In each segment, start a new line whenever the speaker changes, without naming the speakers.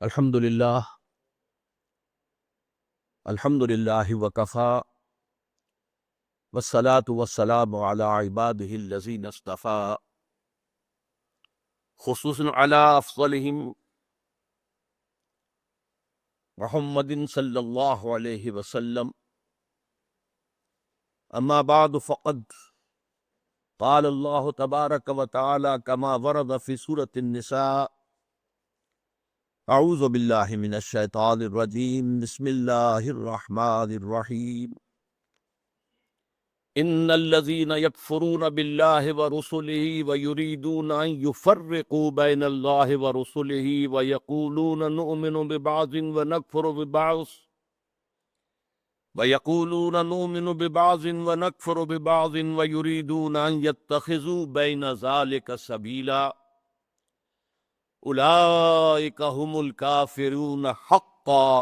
الحمد للہ وکفی والصلاة والسلام علی عبادہ الذین اصطفی خصوصا علی افضلہم محمد صلی اللہ علیہ وسلم. اما بعد فقد قال اللہ تبارک و تعالی کما ورد فی سورۃ النساء. اعوذ باللہ من الشیطان الرجیم. بسم اللہ الرحمن الرحیم. ان الذين يكفرون بالله ورسله ويريدون ان يفرقوا بين الله ورسله ويقولون نؤمن ببعض ونكفر ببعض ويريدون ان يتخذوا بين ذلك سبيلا اولئك هم الكافرون حقا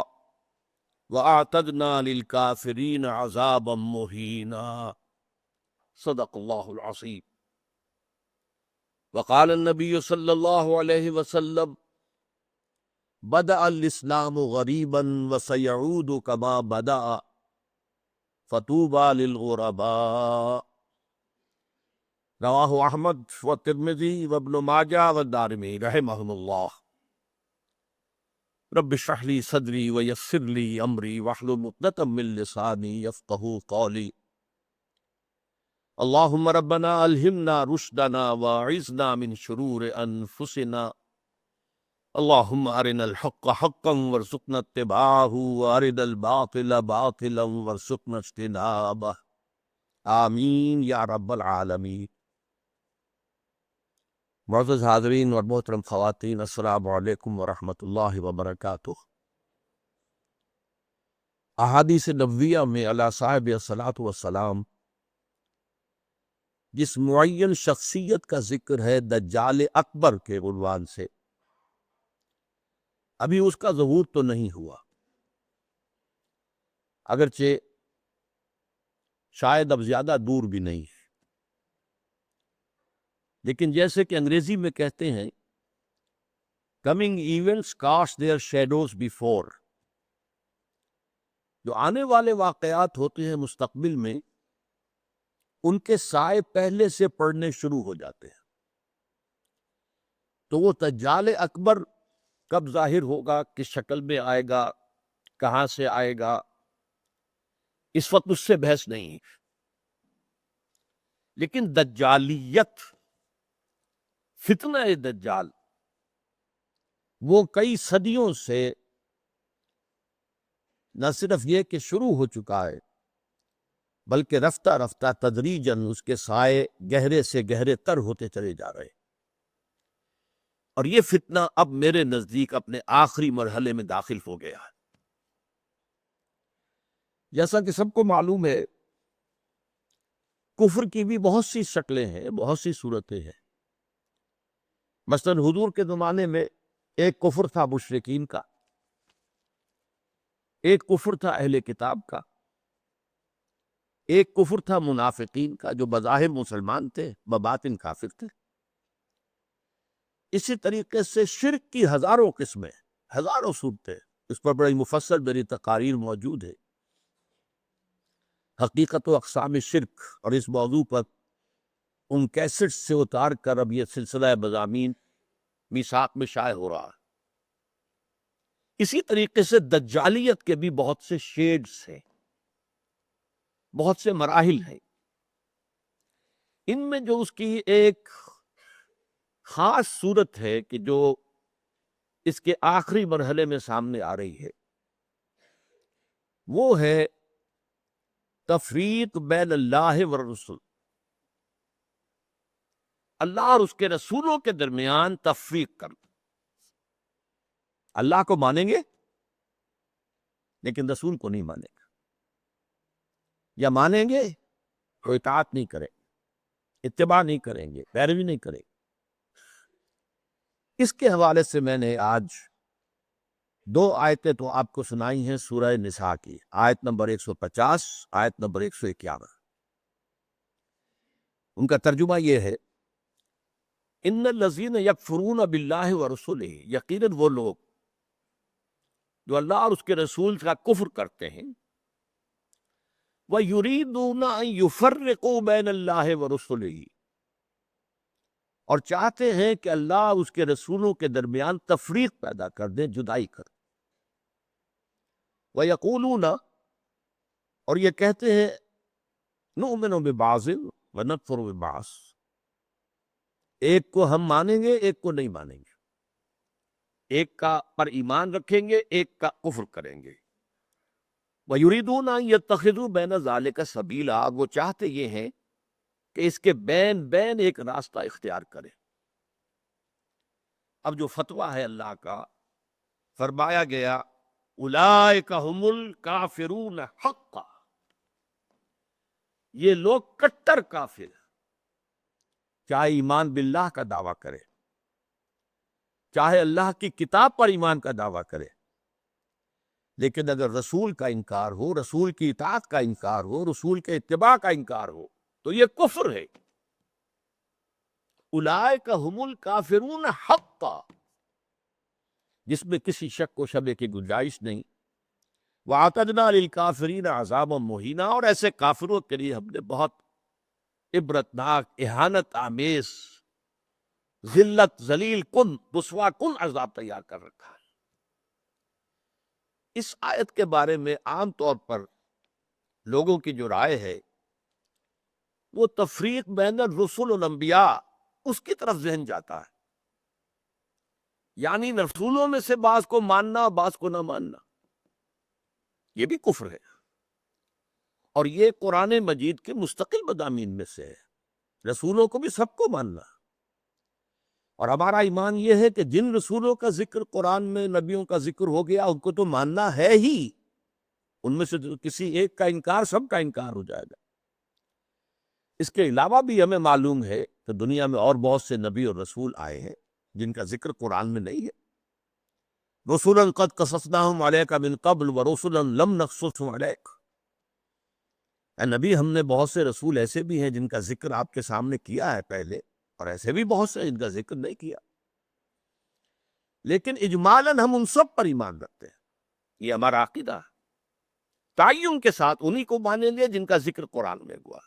واعتدنا للكافرين عذابا مهينا. صدق اللہ العظیم. وقال النبی صلی اللہ علیہ وسلم بدأ الاسلام غریبا وسيعود كما بدأ فطوبى للغرباء. رواہ احمد والترمذی وابن ماجہ والدارمی رحمہم اللہ. رب اشرح لی صدری ویسر لی امری واحلل عقدۃ من لسانی یفقہوا قولی. اللہم ربنا الہمنا رشدنا واعذنا من شرور انفسنا. اللہم ارنا الحق حقا وارزقنا اتباعہ وارنا الباطل باطلا وارزقنا اجتنابہ. آمین یا رب العالمین. معزز حاضرین اور محترم خواتین، السلام علیکم ورحمۃ اللہ وبرکاتہ. احادیث نبویہ میں علی صاحب الصلاۃ والسلام جس معین شخصیت کا ذکر ہے دجال اکبر کے عنوان سے، ابھی اس کا ظہور تو نہیں ہوا، اگرچہ شاید اب زیادہ دور بھی نہیں ہے، لیکن جیسے کہ انگریزی میں کہتے ہیں coming events cast their shadows before. جو آنے والے واقعات ہوتے ہیں مستقبل میں، ان کے سائے پہلے سے پڑنے شروع ہو جاتے ہیں. تو وہ دجال اکبر کب ظاہر ہوگا، کس شکل میں آئے گا، کہاں سے آئے گا، اس وقت اس سے بحث نہیں ہے. لیکن دجالیت، فتنہ دجال، وہ کئی صدیوں سے نہ صرف یہ کہ شروع ہو چکا ہے، بلکہ رفتہ رفتہ تدریجاً اس کے سائے گہرے سے گہرے تر ہوتے چلے جا رہے ہیں. اور یہ فتنہ اب میرے نزدیک اپنے آخری مرحلے میں داخل ہو گیا ہے. جیسا کہ سب کو معلوم ہے، کفر کی بھی بہت سی شکلیں ہیں، بہت سی صورتیں ہیں. مثلا حضور کے زمانے میں ایک کفر تھا مشرکین کا، ایک کفر تھا اہل کتاب کا، ایک کفر تھا منافقین کا جو بظاہر مسلمان تھے بباطن کافر تھے. اسی طریقے سے شرک کی ہزاروں قسمیں، ہزاروں صورتیں، اس پر بڑی مفصل میری تقاریر موجود ہے، حقیقت و اقسام شرک، اور اس موضوع پر ان کیسٹ سے اتار کر اب یہ سلسلہ مضامین میثاق میں شائع ہو رہا ہے. اسی طریقے سے دجالیت کے بھی بہت سے شیڈز ہیں، بہت سے مراحل ہیں. ان میں جو اس کی ایک خاص صورت ہے کہ جو اس کے آخری مرحلے میں سامنے آ رہی ہے، وہ ہے تفریق بین اللہ والرسل. اللہ اور اس کے رسولوں کے درمیان تفریق کرنا. اللہ کو مانیں گے لیکن رسول کو نہیں مانیں گے، یا مانیں گے تو اطاعت نہیں کریں گے، اتباع نہیں کریں گے، پیروی نہیں کریں گے. اس کے حوالے سے میں نے آج دو آیتیں تو آپ کو سنائی ہیں سورہ نساء کی، آیت نمبر 150، آیت نمبر 151. ان کا ترجمہ یہ ہے، ان الذین یکفرون باللہ ورسلہ، یقیناً وہ لوگ جو اللہ اور اس کے رسول کا کفر کرتے ہیں، وَيُرِيدُونَ أَن يُفَرِّقُوا بَيْنَ اللَّهِ وَرُسُلِهِ، اور چاہتے ہیں کہ اللہ اس کے رسولوں کے درمیان تفریق پیدا کر دیں، جدائی کر دیں۔ وَيَقُولُونَ، اور یہ کہتے ہیں، نُؤْمِنُ بِبَعْضٍ وَنَكْفُرُ بِبَعْضٍ، ایک کو ہم مانیں گے، ایک کو نہیں مانیں گے، ایک کا پر ایمان رکھیں گے، ایک کا کفر کریں گے۔ وَيُرِيدُونَ أَن يَتَّخِذُوا بَيْنَ ذَلِكَ سَبِيلًا، وہ چاہتے یہ ہیں کہ اس کے بین بین ایک راستہ اختیار کریں۔ اب جو فتویٰ ہے اللہ کا، فرمایا گیا اولئک هم الکافرون حقا، یہ لوگ کٹر کافر ہیں، چاہے ایمان باللہ کا دعویٰ کرے، چاہے اللہ کی کتاب پر ایمان کا دعویٰ کرے، لیکن اگر رسول کا انکار ہو، رسول کی اطاعت کا انکار ہو، رسول کے اتباع کا انکار ہو، تو یہ کفر ہے۔ اولئک هم الکافرون حقا، جس میں کسی شک و شبے کی گنجائش نہیں۔ وَأَعْتَدْنَا لِلْكَافِرِينَ عَذَابًا مُهِينًا، اور ایسے کافروں کے لیے ہم نے بہت عبرتناک، اہانت آمیز، ذلت، ذلیل کن، رسوا کن عذاب تیار کر رکھا ہے۔ اس آیت کے بارے میں عام طور پر لوگوں کی جو رائے ہے، وہ تفریق بین الرسل والانبیاء، اس کی طرف ذہن جاتا ہے، یعنی رسولوں میں سے بعض کو ماننا، بعض کو نہ ماننا، یہ بھی کفر ہے، اور یہ قرآن مجید کے مستقل مضامین میں سے ہے۔ رسولوں کو بھی سب کو ماننا، اور ہمارا ایمان یہ ہے کہ جن رسولوں کا ذکر قرآن میں، نبیوں کا ذکر ہو گیا، ان کو تو ماننا ہے ہی، ان میں سے کسی ایک کا انکار، سب کا انکار ہو جائے گا۔ اس کے علاوہ بھی ہمیں معلوم ہے کہ دنیا میں اور بہت سے نبی اور رسول آئے ہیں جن کا ذکر قرآن میں نہیں ہے۔ رسولاً قد قصصناہم علیک من قبل ورسولاً لم نقصصہم علیک، اے نبی، ہم نے بہت سے رسول ایسے بھی ہیں جن کا ذکر آپ کے سامنے کیا ہے پہلے، اور ایسے بھی بہت سے جن کا ذکر نہیں کیا، لیکن اجمالاً ہم ان سب پر ایمان رکھتے ہیں، یہ ہمارا عقیدہ ہے۔ تعین کے ساتھ انہی کو مانیں گے جن کا ذکر قرآن میں ہوا۔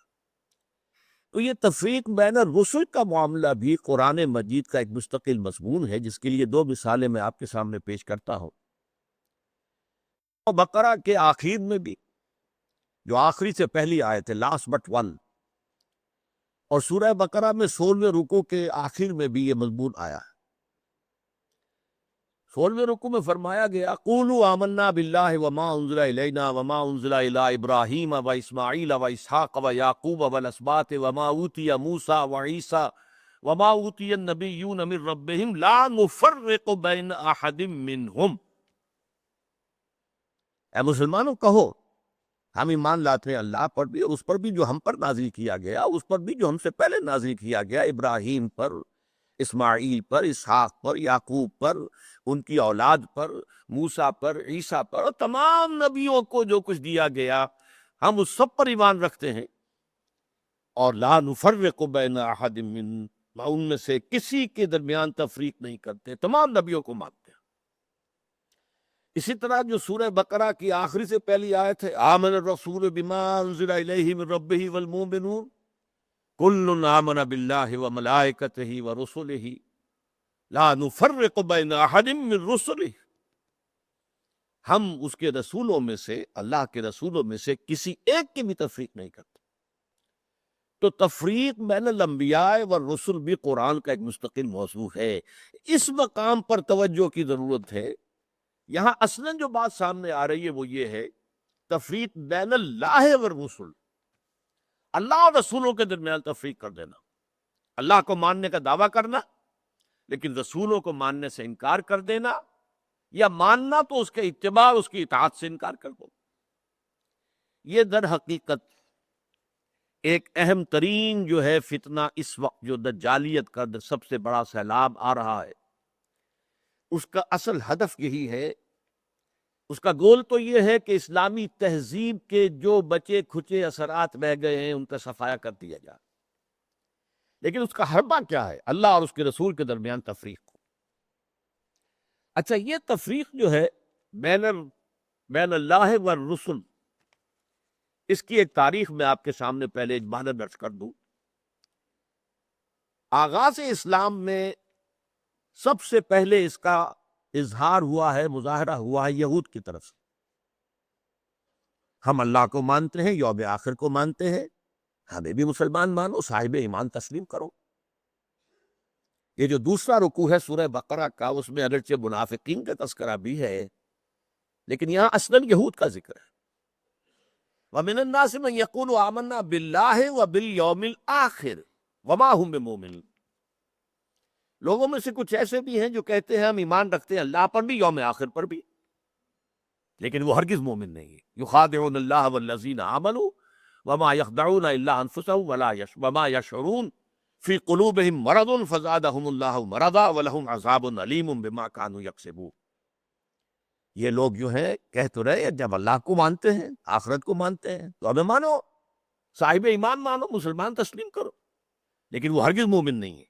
تو یہ تفریق بین الرسل کا معاملہ بھی قرآن مجید کا ایک مستقل مضمون ہے، جس کے لیے دو مثالیں میں آپ کے سامنے پیش کرتا ہوں۔ بقرہ کے آخر میں بھی، جو آخری سے پہلی آیت ہے، لاسٹ بٹ ون، اور سورہ بقرہ میں 16ویں رکوع کے آخر میں بھی یہ مضمون آیا ہے۔ 16ویں رکوع میں فرمایا گیا قولوا آمنا باللہ وما انزل الینا وما انزل الی ابراہیم و اسماعیل و اسحاق و یعقوب والاسباط وما اوتی موسیٰ و عیسیٰ وما اوتی النبیون من ربہم لا نفرق بین احد منہم۔ اے مسلمانوں کہو، ہم ایمان لاتے ہیں اللہ پر بھی، اور اس پر بھی جو ہم پر نازل کیا گیا، اس پر بھی جو ہم سے پہلے نازل کیا گیا، ابراہیم پر، اسماعیل پر، اسحاق پر، یعقوب پر، ان کی اولاد پر، موسیٰ پر، عیسیٰ پر، اور تمام نبیوں کو جو کچھ دیا گیا، ہم اس سب پر ایمان رکھتے ہیں، اور لا نفرق بین احد من، ان میں سے کسی کے درمیان تفریق نہیں کرتے، تمام نبیوں کو مانتے ہیں۔ اسی طرح جو سورہ بقرہ کی آخری سے پہلی آیت ہے، آمن الرسول بما انزل الیہ من ربہ والمؤمنون کل آمن باللہ وملائکتہ ورسلہ لا نفرق بین احد من رسلہ، ہم اس کے رسولوں میں سے، اللہ کے رسولوں میں سے کسی ایک کی بھی تفریق نہیں کرتے۔ تو تفریق بین الانبیاء والرسل بھی قرآن کا ایک مستقل موضوع ہے۔ اس مقام پر توجہ کی ضرورت ہے۔ یہاں اصلاً جو بات سامنے آ رہی ہے وہ یہ ہے، تفریق بین اللہ والرسل، اللہ اور رسولوں کے درمیان تفریق کر دینا، اللہ کو ماننے کا دعویٰ کرنا لیکن رسولوں کو ماننے سے انکار کر دینا، یا ماننا تو اس کے اتباع، اس کی اطاعت سے انکار کر دو۔ یہ در حقیقت ایک اہم ترین جو ہے فتنہ اس وقت جو دجالیت کا سب سے بڑا سیلاب آ رہا ہے، اس کا اصل ہدف یہی ہے، اس کا گول تو یہ ہے کہ اسلامی تہذیب کے جو بچے کھچے اثرات رہ گئے ہیں ان کا صفایا کر دیا جائے، لیکن اس کا حربہ کیا ہے؟ اللہ اور اس کے رسول کے درمیان تفریق۔ اچھا، یہ تفریق جو ہے بین اللہ والرسل، اس کی ایک تاریخ میں آپ کے سامنے پہلے اجمالاً درج کر دوں۔ آغاز اسلام میں سب سے پہلے اس کا اظہار ہوا ہے، مظاہرہ ہوا ہے یہود کی طرف سے۔ ہم اللہ کو مانتے ہیں، یوم آخر کو مانتے ہیں، ہمیں بھی مسلمان مانو، صاحب ایمان تسلیم کرو۔ یہ جو دوسرا رکوع ہے سورہ بقرہ کا، اس میں اگرچہ منافقین کا تذکرہ بھی ہے، لیکن یہاں اصلاً یہود کا ذکر ہے۔ وَمِنَ النَّاسِ مَن يَقُولُ آمَنَّا بِاللَّهِ وَبِالْيَوْمِ الْآخِرِ وَمَا هُم بِمُؤْمِنِينَ، لوگوں میں سے کچھ ایسے بھی ہیں جو کہتے ہیں ہم ایمان رکھتے ہیں اللہ پر بھی، یوم آخر پر بھی، لیکن وہ ہرگز مومن نہیں ہے۔ يُخَادِعُونَ اللَّهَ وَالَّذِينَ آمَنُوا وَمَا يَخْدَعُونَ إِلَّا أَنفُسَهُمْ وَمَا يَشْعُرُونَ فِي قُلُوبِهِم مَرَضٌ فَزَادَهُمُ اللَّهُ مَرَضًا وَلَهُمْ عَذَابٌ أَلِيمٌ بِمَا كَانُوا يَكْسِبُونَ۔ یہ لوگ جو ہیں کہہ تو رہے جب اللہ کو مانتے ہیں، آخرت کو مانتے ہیں تو ہمیں مانو، صاحب ایمان مانو، مسلمان تسلیم کرو، لیکن وہ ہرگز مومن نہیں ہے۔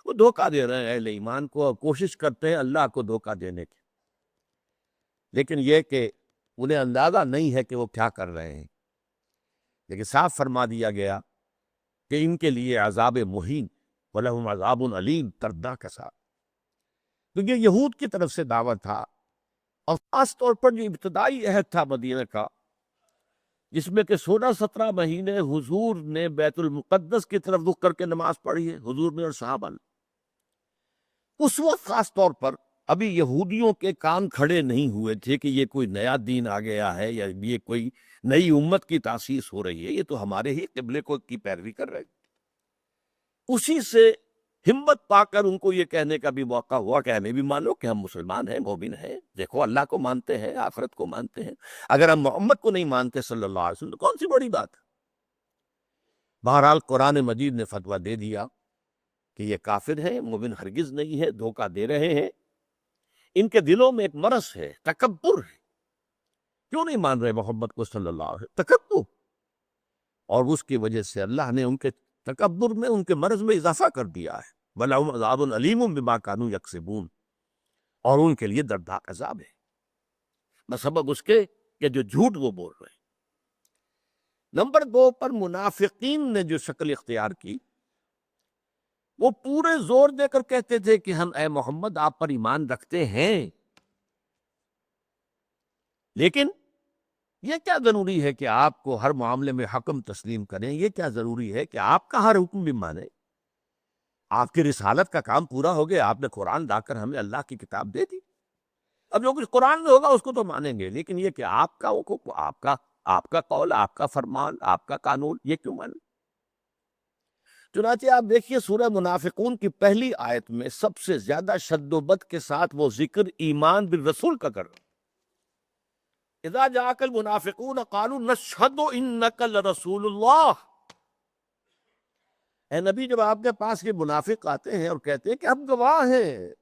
وہ دھوکہ دے رہے ہیں اہل ایمان کو، اور کوشش کرتے ہیں اللہ کو دھوکہ دینے کی، لیکن یہ کہ انہیں اندازہ نہیں ہے کہ وہ کیا کر رہے ہیں۔ لیکن صاف فرما دیا گیا کہ ان کے لیے عذاب مہین، وَلَهُمْ عَذَابٌ عَلِيمٌ، دردناک عذاب۔ تو یہ یہود کی طرف سے دعوت تھا، اور خاص طور پر جو ابتدائی عہد تھا مدینہ کا، جس میں کہ 16-17 مہینے حضور نے بیت المقدس کی طرف رخ کر کے نماز پڑھی ہے، حضور نے اور صحابہ نے۔ اس وقت خاص طور پر ابھی یہودیوں کے کان کھڑے نہیں ہوئے تھے کہ یہ کوئی نیا دین آ گیا ہے یا یہ کوئی نئی امت کی تاسیس ہو رہی ہے، یہ تو ہمارے ہی قبلے کو کی پیروی کر رہے ہیں۔ اسی سے ہمت پا کر ان کو یہ کہنے کا بھی موقع ہوا کہ ہمیں بھی مانو کہ ہم مسلمان ہیں، مومن ہیں، دیکھو اللہ کو مانتے ہیں، آخرت کو مانتے ہیں، اگر ہم محمد کو نہیں مانتے صلی اللہ علیہ وسلم تو کون سی بڑی بات ہے۔ بہرحال قرآن مجید نے فتویٰ دے دیا کہ یہ کافر ہیں، مومن ہرگز نہیں ہے، دھوکہ دے رہے ہیں، ان کے دلوں میں ایک مرض ہے، تکبر ہے۔ کیوں نہیں مان رہے محمد کو صلی اللہ علیہ وسلم؟ تکبر، اور اس کی وجہ سے اللہ نے ان کے تکبر میں، ان کے مرض میں اضافہ کر دیا ہے۔ وَلَهُمْ عَذَابٌ عَلِيمٌ بِمَا كَانُوا يَكْسِبُونَ، اور ان کے لیے دردناک عذاب ہے بسبب اس کے کہ جو جھوٹ وہ بول رہے ہیں۔ نمبر 2 پر منافقین نے جو شکل اختیار کی، وہ پورے زور دے کر کہتے تھے کہ ہم اے محمد آپ پر ایمان رکھتے ہیں، لیکن یہ کیا ضروری ہے کہ آپ کو ہر معاملے میں حکم تسلیم کریں؟ یہ کیا ضروری ہے کہ آپ کا ہر حکم بھی مانیں؟ آپ کی رسالت کا کام پورا ہو گیا، آپ نے قرآن لا کر ہمیں اللہ کی کتاب دے دی، اب جو کچھ قرآن میں ہوگا اس کو تو مانیں گے، لیکن یہ کہ آپ کا حکم، آپ کا قول، آپ کا فرمان، آپ کا قانون، یہ کیوں مانیں؟ چنانچہ آپ دیکھیے سورہ منافقون کی پہلی آیت میں سب سے زیادہ شد و بد کے ساتھ وہ ذکر ایمان بالرسول کا کر رہا ہے۔ اذا جاءک المنافقون قالوا نشہد انک لرسول اللہ، اے نبی جب آپ کے پاس یہ منافق آتے ہیں اور کہتے ہیں کہ ہم گواہ ہیں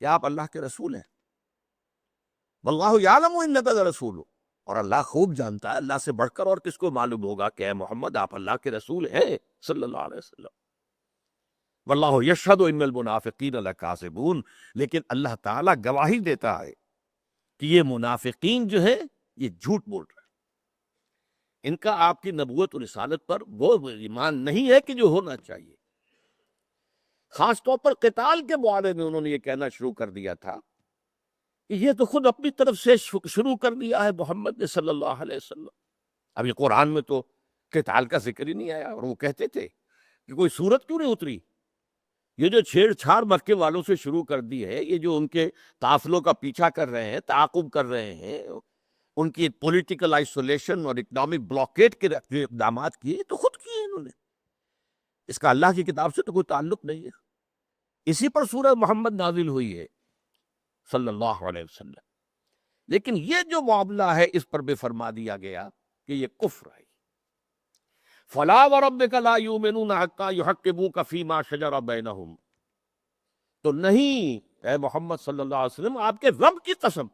کہ آپ اللہ کے رسول ہیں، واللہ یعلم انک لرسول، اور اللہ خوب جانتا ہے، اللہ سے بڑھ کر اور کس کو معلوم ہوگا کہ اے محمد آپ اللہ کے رسول ہیں صلی اللہ علیہ وسلم۔ واللہ یشہد ان المنافقین لکاذبون، لیکن اللہ تعالیٰ گواہی دیتا ہے کہ یہ منافقین جو ہے یہ جھوٹ بول رہے ہیں، ان کا آپ کی نبوت و رسالت پر وہ ایمان نہیں ہے کہ جو ہونا چاہیے۔ خاص طور پر قتال کے بارے میں انہوں نے یہ کہنا شروع کر دیا تھا کہ یہ تو خود اپنی طرف سے شروع کر دیا ہے محمد نے صلی اللہ علیہ وسلم۔ اب یہ قرآن میں تو قتال کا ذکر ہی نہیں آیا، اور وہ کہتے تھے کہ کوئی صورت کیوں نہیں اتری؟ یہ جو چھیڑ چھاڑ مکے والوں سے شروع کر دی ہے، یہ جو ان کے قافلوں کا پیچھا کر رہے ہیں، تعاقب کر رہے ہیں، ان کی پولیٹیکل آئسولیشن اور اکنامک بلاکیٹ کے جو اقدامات کیے تو خود کیے انہوں نے، اس کا اللہ کی کتاب سے تو کوئی تعلق نہیں ہے۔ اسی پر سورہ محمد نازل ہوئی ہے صلی اللہ علیہ وسلم، لیکن یہ جو معاملہ ہے اس پر بھی فرما دیا گیا کہ یہ کفر ہے۔ فَلَا وَرَبِّكَ لَا يُؤْمِنُونَ حَتَّىٰ يُحَكِّمُوكَ فِي مَا شَجَرَ بَيْنَهُمْ، تو نہیں اے محمد صلی اللہ علیہ وسلم، آپ کے رب کی قسم،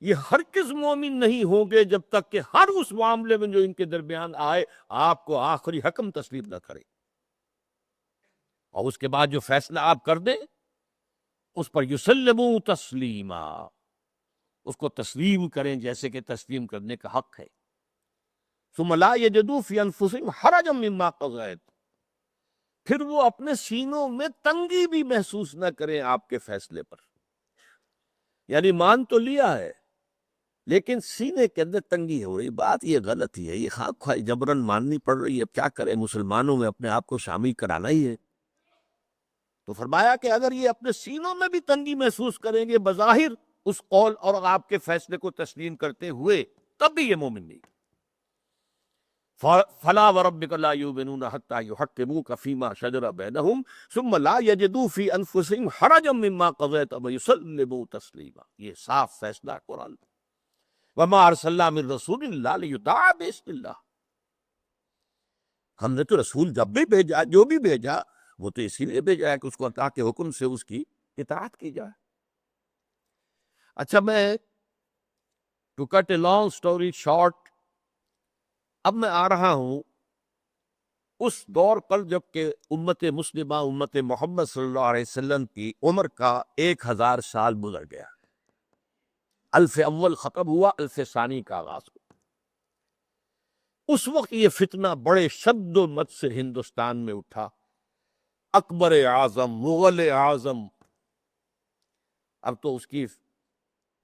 یہ ہرگز مومن نہیں ہوں گے جب تک کہ ہر اس معاملے میں جو ان کے درمیان آئے آپ کو آخری حکم تسلیم نہ کرے، اور اس کے بعد جو فیصلہ آپ کر دیں اس پر یسلموا تسلیما، اس کو تسلیم کریں جیسے کہ تسلیم کرنے کا حق ہے۔ ثم لا یجدوا فی انفسہم حرجا مما قضیت، پھر وہ اپنے سینوں میں تنگی بھی محسوس نہ کریں آپ کے فیصلے پر۔ یعنی مان تو لیا ہے لیکن سینے کے اندر تنگی ہو رہی، بات یہ غلط ہی ہے، یہ خواہ خواہ جبرن ماننی پڑ رہی ہے، اب کیا کریں، مسلمانوں میں اپنے آپ کو شامل کرانا ہی ہے۔ تو فرمایا کہ اگر یہ اپنے سینوں میں بھی تنگی محسوس کریں گے بظاہر اس قول اور آپ کے فیصلے کو تسلیم کرتے ہوئے، تب بھی یہ مومن نہیں۔ فلا وربک لا یؤمنون حتی یحکموک فیما شجر بینہم ثم لا یجدوا فی انفسہم حرجا مما قضیت ویسلموا تسلیما، یہ صاف فیصلہ قرآن۔ وما ارسلنا من رسول الا لیطاع باذن اللہ، ہم نے تو رسول جب بھی بھیجا، جو بھی بھیجا، وہ تو اسی لیے بھیجا ہے کہ اس کو اللہ کے حکم سے اس کی اطاعت کی جائے۔ اچھا، میں to cut a long story short, اب میں آ رہا ہوں اس دور پر جب کہ امت مسلمہ، امت محمد صلی اللہ علیہ وسلم کی عمر کا 1000 سال گزر گیا، الف اول ختم ہوا، الف ثانی کا آغاز ہوا۔ اس وقت یہ فتنہ بڑے شد و مت سے ہندوستان میں اٹھا، اکبر اعظم، مغل اعظم، اب تو اس کی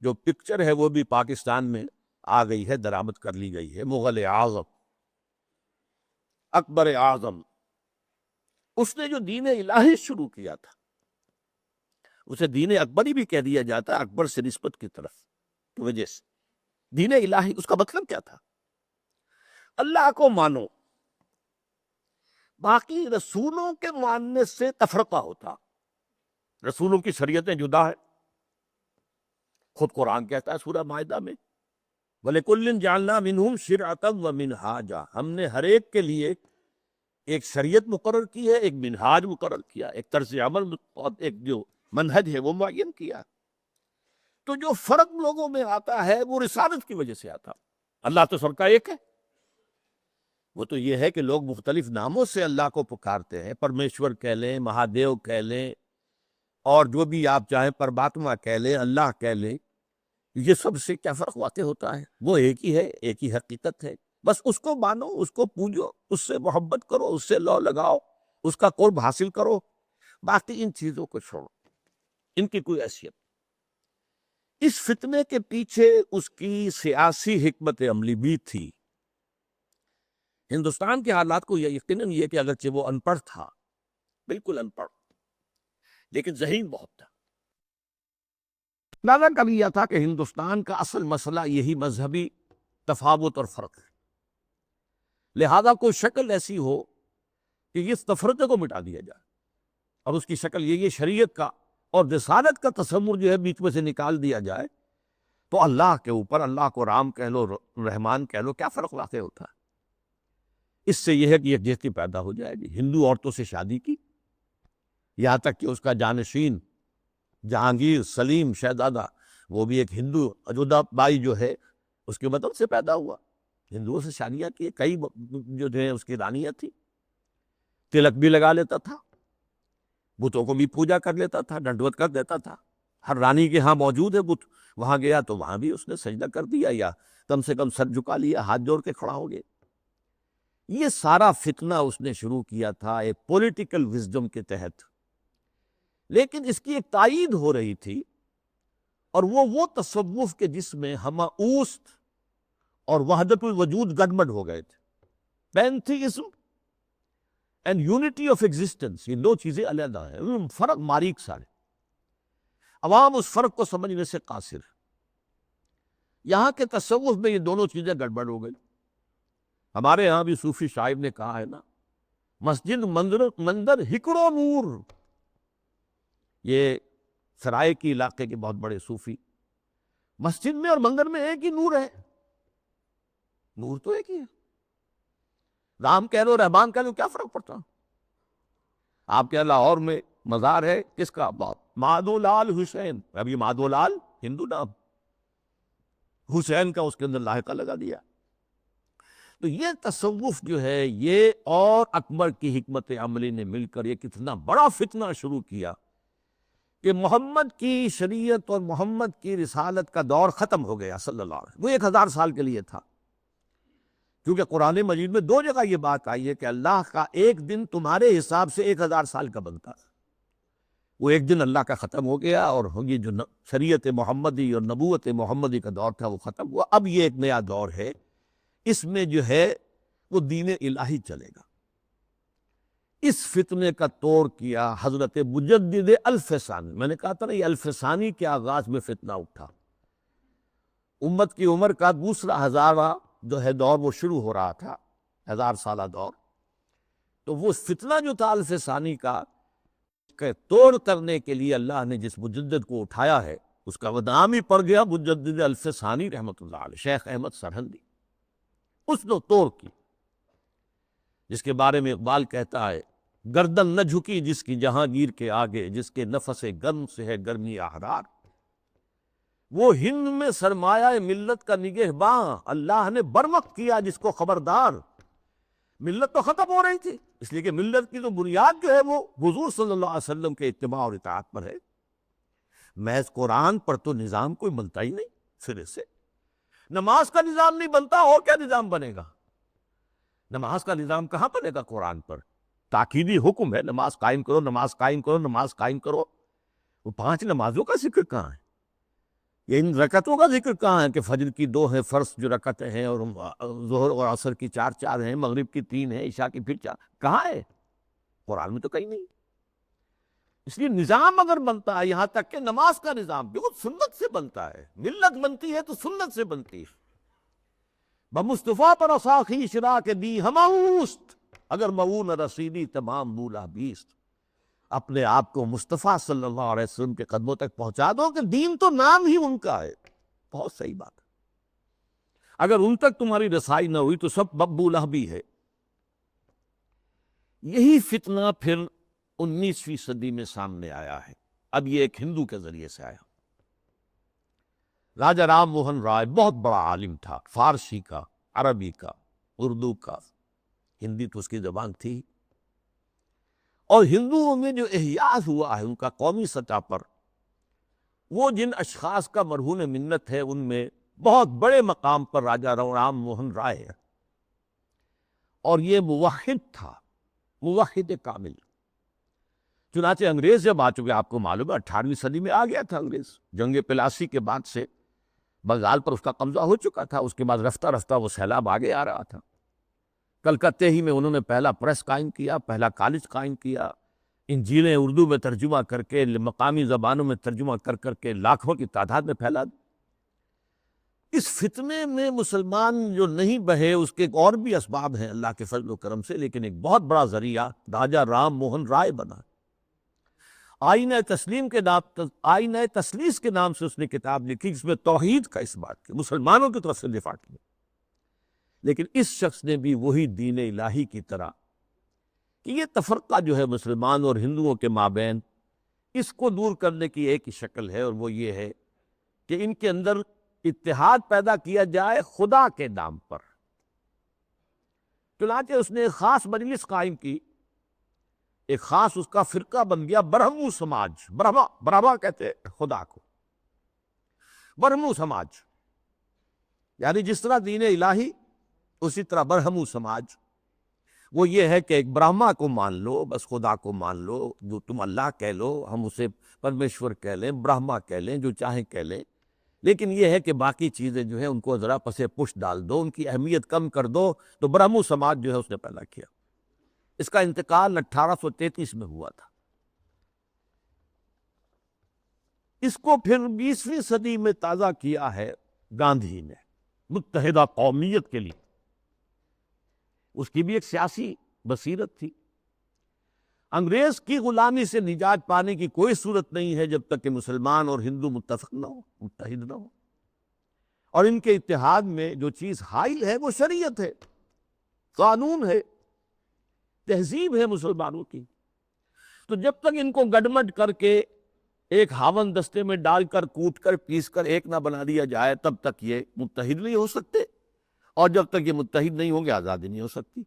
جو پکچر ہے وہ بھی پاکستان میں آ گئی ہے، درآمد کر لی گئی ہے، مغل اعظم، اکبر اعظم۔ اس نے جو دین الہی شروع کیا تھا، اسے دین اکبری بھی کہہ دیا جاتا ہے، اکبر سے نسبت کی طرف کی وجہ سے۔ دین الہی اس کا مطلب کیا تھا؟ اللہ کو مانو، باقی رسولوں کے ماننے سے تفرقہ ہوتا، رسولوں کی شریعتیں جدا ہے، خود قرآن کہتا ہے سورہ مائدہ میں وَلِكُلٍّ جَعَلْنَا مِنْهُمْ شِرْعَةً وَمِنْهَاجًا، ہم نے ہر ایک کے لیے ایک شریعت مقرر کی ہے، ایک منہاج مقرر کیا، ایک طرز عمل اور ایک جو منہج ہے وہ معین کیا۔ تو جو فرق لوگوں میں آتا ہے وہ رسالت کی وجہ سے آتا۔ اللہ تو سب کا ایک ہے، وہ تو یہ ہے کہ لوگ مختلف ناموں سے اللہ کو پکارتے ہیں، پرمیشور کہہ لیں، مہادیو کہہ لیں، اور جو بھی آپ چاہیں، پرماتما کہہ لیں، اللہ کہہ لیں، یہ سب سے کیا فرق واقع ہوتا ہے؟ وہ ایک ہی ہے، ایک ہی حقیقت ہے، بس اس کو مانو، اس کو پوجو، اس سے محبت کرو، اس سے لو لگاؤ، اس کا قرب حاصل کرو، باقی ان چیزوں کو چھوڑو، ان کی کوئی حیثیت۔ اس فتنے کے پیچھے اس کی سیاسی حکمت عملی بھی تھی۔ ہندوستان کے حالات کو یہ یقیناً یہ کہ اگرچہ وہ ان پڑھ تھا، بالکل ان پڑھ، لیکن ذہین بہت تھا۔ اندازہ کر لیا تھا کہ ہندوستان کا اصل مسئلہ یہی مذہبی تفاوت اور فرق ہے، لہذا کوئی شکل ایسی ہو کہ اس تفرقے کو مٹا دیا جائے، اور اس کی شکل یہ شریعت کا اور رسالت کا تصور جو ہے بیچ میں سے نکال دیا جائے، تو اللہ کے اوپر، اللہ کو رام کہہ لو، رحمان کہہ لو، کیا فرق واقع ہوتا ہے؟ اس سے یہ ہے کہ یکجہتی پیدا ہو جائے گی۔ ہندو عورتوں سے شادی کی، یہاں تک کہ اس کا جانشین جہانگیر سلیم شہزادہ، وہ بھی ایک ہندو، اجودھا بائی جو ہے اس کے مطلب سے پیدا ہوا، ہندوؤں سے شادیاں کی، کئی جو تھے اس کی رانیاں تھیں، تلک بھی لگا لیتا تھا، بتوں کو بھی پوجا کر لیتا تھا، ڈنڈوت کر دیتا تھا، ہر رانی کے ہاں موجود ہے بت، وہاں گیا تو وہاں بھی اس نے سجدہ کر دیا، یا کم سے کم سر جھکا لیا، ہاتھ جوڑ کے کھڑا ہو گیا۔ یہ سارا فتنہ اس نے شروع کیا تھا ایک پولیٹیکل وزڈم کے تحت، لیکن اس کی ایک تائید ہو رہی تھی، اور وہ تصوف کے جس میں ہمہ اوست اور وحدت الوجود گڈمڈ ہو گئے تھے۔ Pantheism and unity of existence, یہ دو چیزیں علیحدہ ہیں، فرق باریک سارے، عوام اس فرق کو سمجھنے سے قاصر ہے۔ یہاں کے تصوف میں یہ دونوں چیزیں گڑبڑ ہو گئی۔ ہمارے یہاں بھی صوفی شاعر نے کہا ہے نا، مسجد مندر ہکڑو نور، یہ سرائے کی علاقے کے بہت بڑے صوفی، مسجد میں اور مندر میں ایک ہی نور ہے، نور تو ایک ہی ہے، رام کہہ لو، رحمان کہہ لو، کیا فرق پڑتا؟ آپ کے لاہور میں مزار ہے کس کا؟ مادھو لال حسین، اب یہ مادھو لال ہندو نام، حسین کا اس کے اندر لاحقہ لگا دیا۔ تو یہ تصوف جو ہے، یہ اور اکبر کی حکمت عملی نے مل کر یہ کتنا بڑا فتنہ شروع کیا کہ محمد کی شریعت اور محمد کی رسالت کا دور ختم ہو گیا صلی اللہ علیہ وسلم. وہ 1000 سال کے لیے تھا، کیونکہ قرآن مجید میں 2 جگہ یہ بات آئی ہے کہ اللہ کا ایک دن تمہارے حساب سے 1000 سال کا بنتا ہے. وہ ایک دن اللہ کا ختم ہو گیا، اور یہ جو شریعت محمدی اور نبوت محمدی کا دور تھا وہ ختم ہوا. اب یہ ایک نیا دور ہے، اس میں جو ہے وہ دین الہی چلے گا. اس فتنے کا توڑ کیا حضرت مجدد الف ثانی. میں نے کہا تھا نا یہ الف ثانی کے آغاز میں فتنہ اٹھا. امت کی عمر کا دوسرا ہزارہ جو ہے دور وہ شروع ہو رہا تھا، 1000 سالہ دور. تو وہ فتنہ جو تھا الف ثانی کا کہ توڑ کرنے کے لیے اللہ نے جس مجدد کو اٹھایا ہے اس کا وہ نام ہی پڑ گیا مجدد الف ثانی رحمۃ اللہ علیہ، شیخ احمد سرہندی. اس نے توڑ کی، جس کے بارے میں اقبال کہتا ہے گردن نہ جھکی جس کی جہانگیر کے آگے، جس کے نفس گرم سے ہے گرمی احرار. وہ ہند میں سرمایہ ملت کا نگہباں، اللہ نے برمک کیا جس کو خبردار. ملت تو ختم ہو رہی تھی، اس لیے کہ ملت کی تو بنیاد جو ہے وہ حضور صلی اللہ علیہ وسلم کے اتباع اور اطاعت پر ہے. محض قرآن پر تو نظام کوئی بنتا ہی نہیں سرے سے. نماز کا نظام نہیں بنتا، اور کیا نظام بنے گا؟ نماز کا نظام کہاں بنے گا قرآن پر؟ تاکیدی حکم ہے نماز قائم کرو، نماز قائم کرو، نماز قائم کرو. وہ 5 نمازوں کا ذکر کہاں ہے؟ یہ ان رکعتوں کا ذکر کہاں ہے کہ فجر کی 2 ہیں فرض جو رکعتیں ہیں، اور ظہر اور عصر کی 4 ہیں، مغرب کی 3 ہیں، عشاء کی پھر 4. کہاں ہے؟ قرآن میں تو کہیں نہیں. اس لیے نظام اگر بنتا ہے، یہاں تک کہ نماز کا نظام بھی سنت سے بنتا ہے. ملت بنتی ہے تو سنت سے بنتی ہے. بمصطفیٰ پر اساخی شرا کے دی ہماؤست، اگر مئو نہ رسیدی تمام بولا بیست. اپنے آپ کو مصطفیٰ صلی اللہ علیہ وسلم کے قدموں تک پہنچا دو کہ دین تو نام ہی ان کا ہے. بہت صحیح بات ہے. اگر ان تک تمہاری رسائی نہ ہوئی تو سب ببولہ بھی ہے. یہی فتنہ پھر 19ویں صدی میں سامنے آیا ہے. اب یہ ایک ہندو کے ذریعے سے آیا. راجہ رام موہن رائے بہت بڑا عالم تھا، فارسی کا، عربی کا، اردو کا، ہندی تو اس کی زبان تھی. اور ہندوؤں میں جو احیاء ہوا ہے ان کا قومی سطح پر، وہ جن اشخاص کا مرہون منت ہے ان میں بہت بڑے مقام پر راجہ رام موہن رائے ہے. اور یہ موحد تھا، موحد کامل. چنانچہ انگریز جب آ چکے، آپ کو معلوم ہے 18ویں صدی میں آ گیا تھا انگریز. جنگ پلاسی کے بعد سے بنگال پر اس کا قبضہ ہو چکا تھا. اس کے بعد رفتہ رفتہ وہ سیلاب آگے آ رہا تھا. کلکتے ہی میں انہوں نے پہلا پریس قائم کیا، پہلا کالج قائم کیا. انجیلیں اردو میں ترجمہ کر کے، مقامی زبانوں میں ترجمہ کر کر کے لاکھوں کی تعداد میں پھیلا دی. اس فتنے میں مسلمان جو نہیں بہے اس کے اور بھی اسباب ہیں اللہ کے فضل و کرم سے، لیکن ایک بہت بڑا ذریعہ راجہ رام موہن رائے بنا. آئینہ تسلیم کے نام، آئینہ تسلیس کے نام سے اس نے کتاب لکھی جس میں توحید کا اس بات کی مسلمانوں کی طرف سے دفاع کیا. لیکن اس شخص نے بھی وہی دین الہی کی طرح کہ یہ تفرقہ جو ہے مسلمان اور ہندوؤں کے مابین، اس کو دور کرنے کی ایک ہی شکل ہے، اور وہ یہ ہے کہ ان کے اندر اتحاد پیدا کیا جائے خدا کے نام پر. چنانچہ اس نے ایک خاص مجلس قائم کی، ایک خاص اس کا فرقہ بن گیا برہمو سماج. برہما کہتے ہیں خدا کو. برہمو سماج یعنی جس طرح دین الہی اسی طرح برہمو سماج. وہ یہ ہے کہ ایک برہما کو مان لو، بس خدا کو مان لو، جو تم اللہ کہہ لو، ہم اسے پرمیشور کہہ لیں، برہما کہہ لیں، جو چاہیں کہہ لیں. لیکن یہ ہے کہ باقی چیزیں جو ہیں ان کو ذرا پسے پش ڈال دو، ان کی اہمیت کم کر دو. تو برہمو سماج جو ہے اس نے پیدا کیا. اس کا انتقال 1833 میں ہوا تھا. اس کو پھر 20ویں صدی میں تازہ کیا ہے گاندھی نے متحدہ قومیت کے لیے. اس کی بھی ایک سیاسی بصیرت تھی. انگریز کی غلامی سے نجات پانے کی کوئی صورت نہیں ہے جب تک کہ مسلمان اور ہندو متفق نہ ہو، متحد نہ ہو. اور ان کے اتحاد میں جو چیز حائل ہے وہ شریعت ہے، قانون ہے، تہذیب ہے مسلمانوں کی. تو جب تک ان کو گڈمڈ کر کے ایک ہاون دستے میں ڈال کر کوٹ کر پیس کر ایک نہ بنا دیا جائے تب تک یہ متحد نہیں ہو سکتے، اور جب تک یہ متحد نہیں ہوں گے آزادی نہیں ہو سکتی.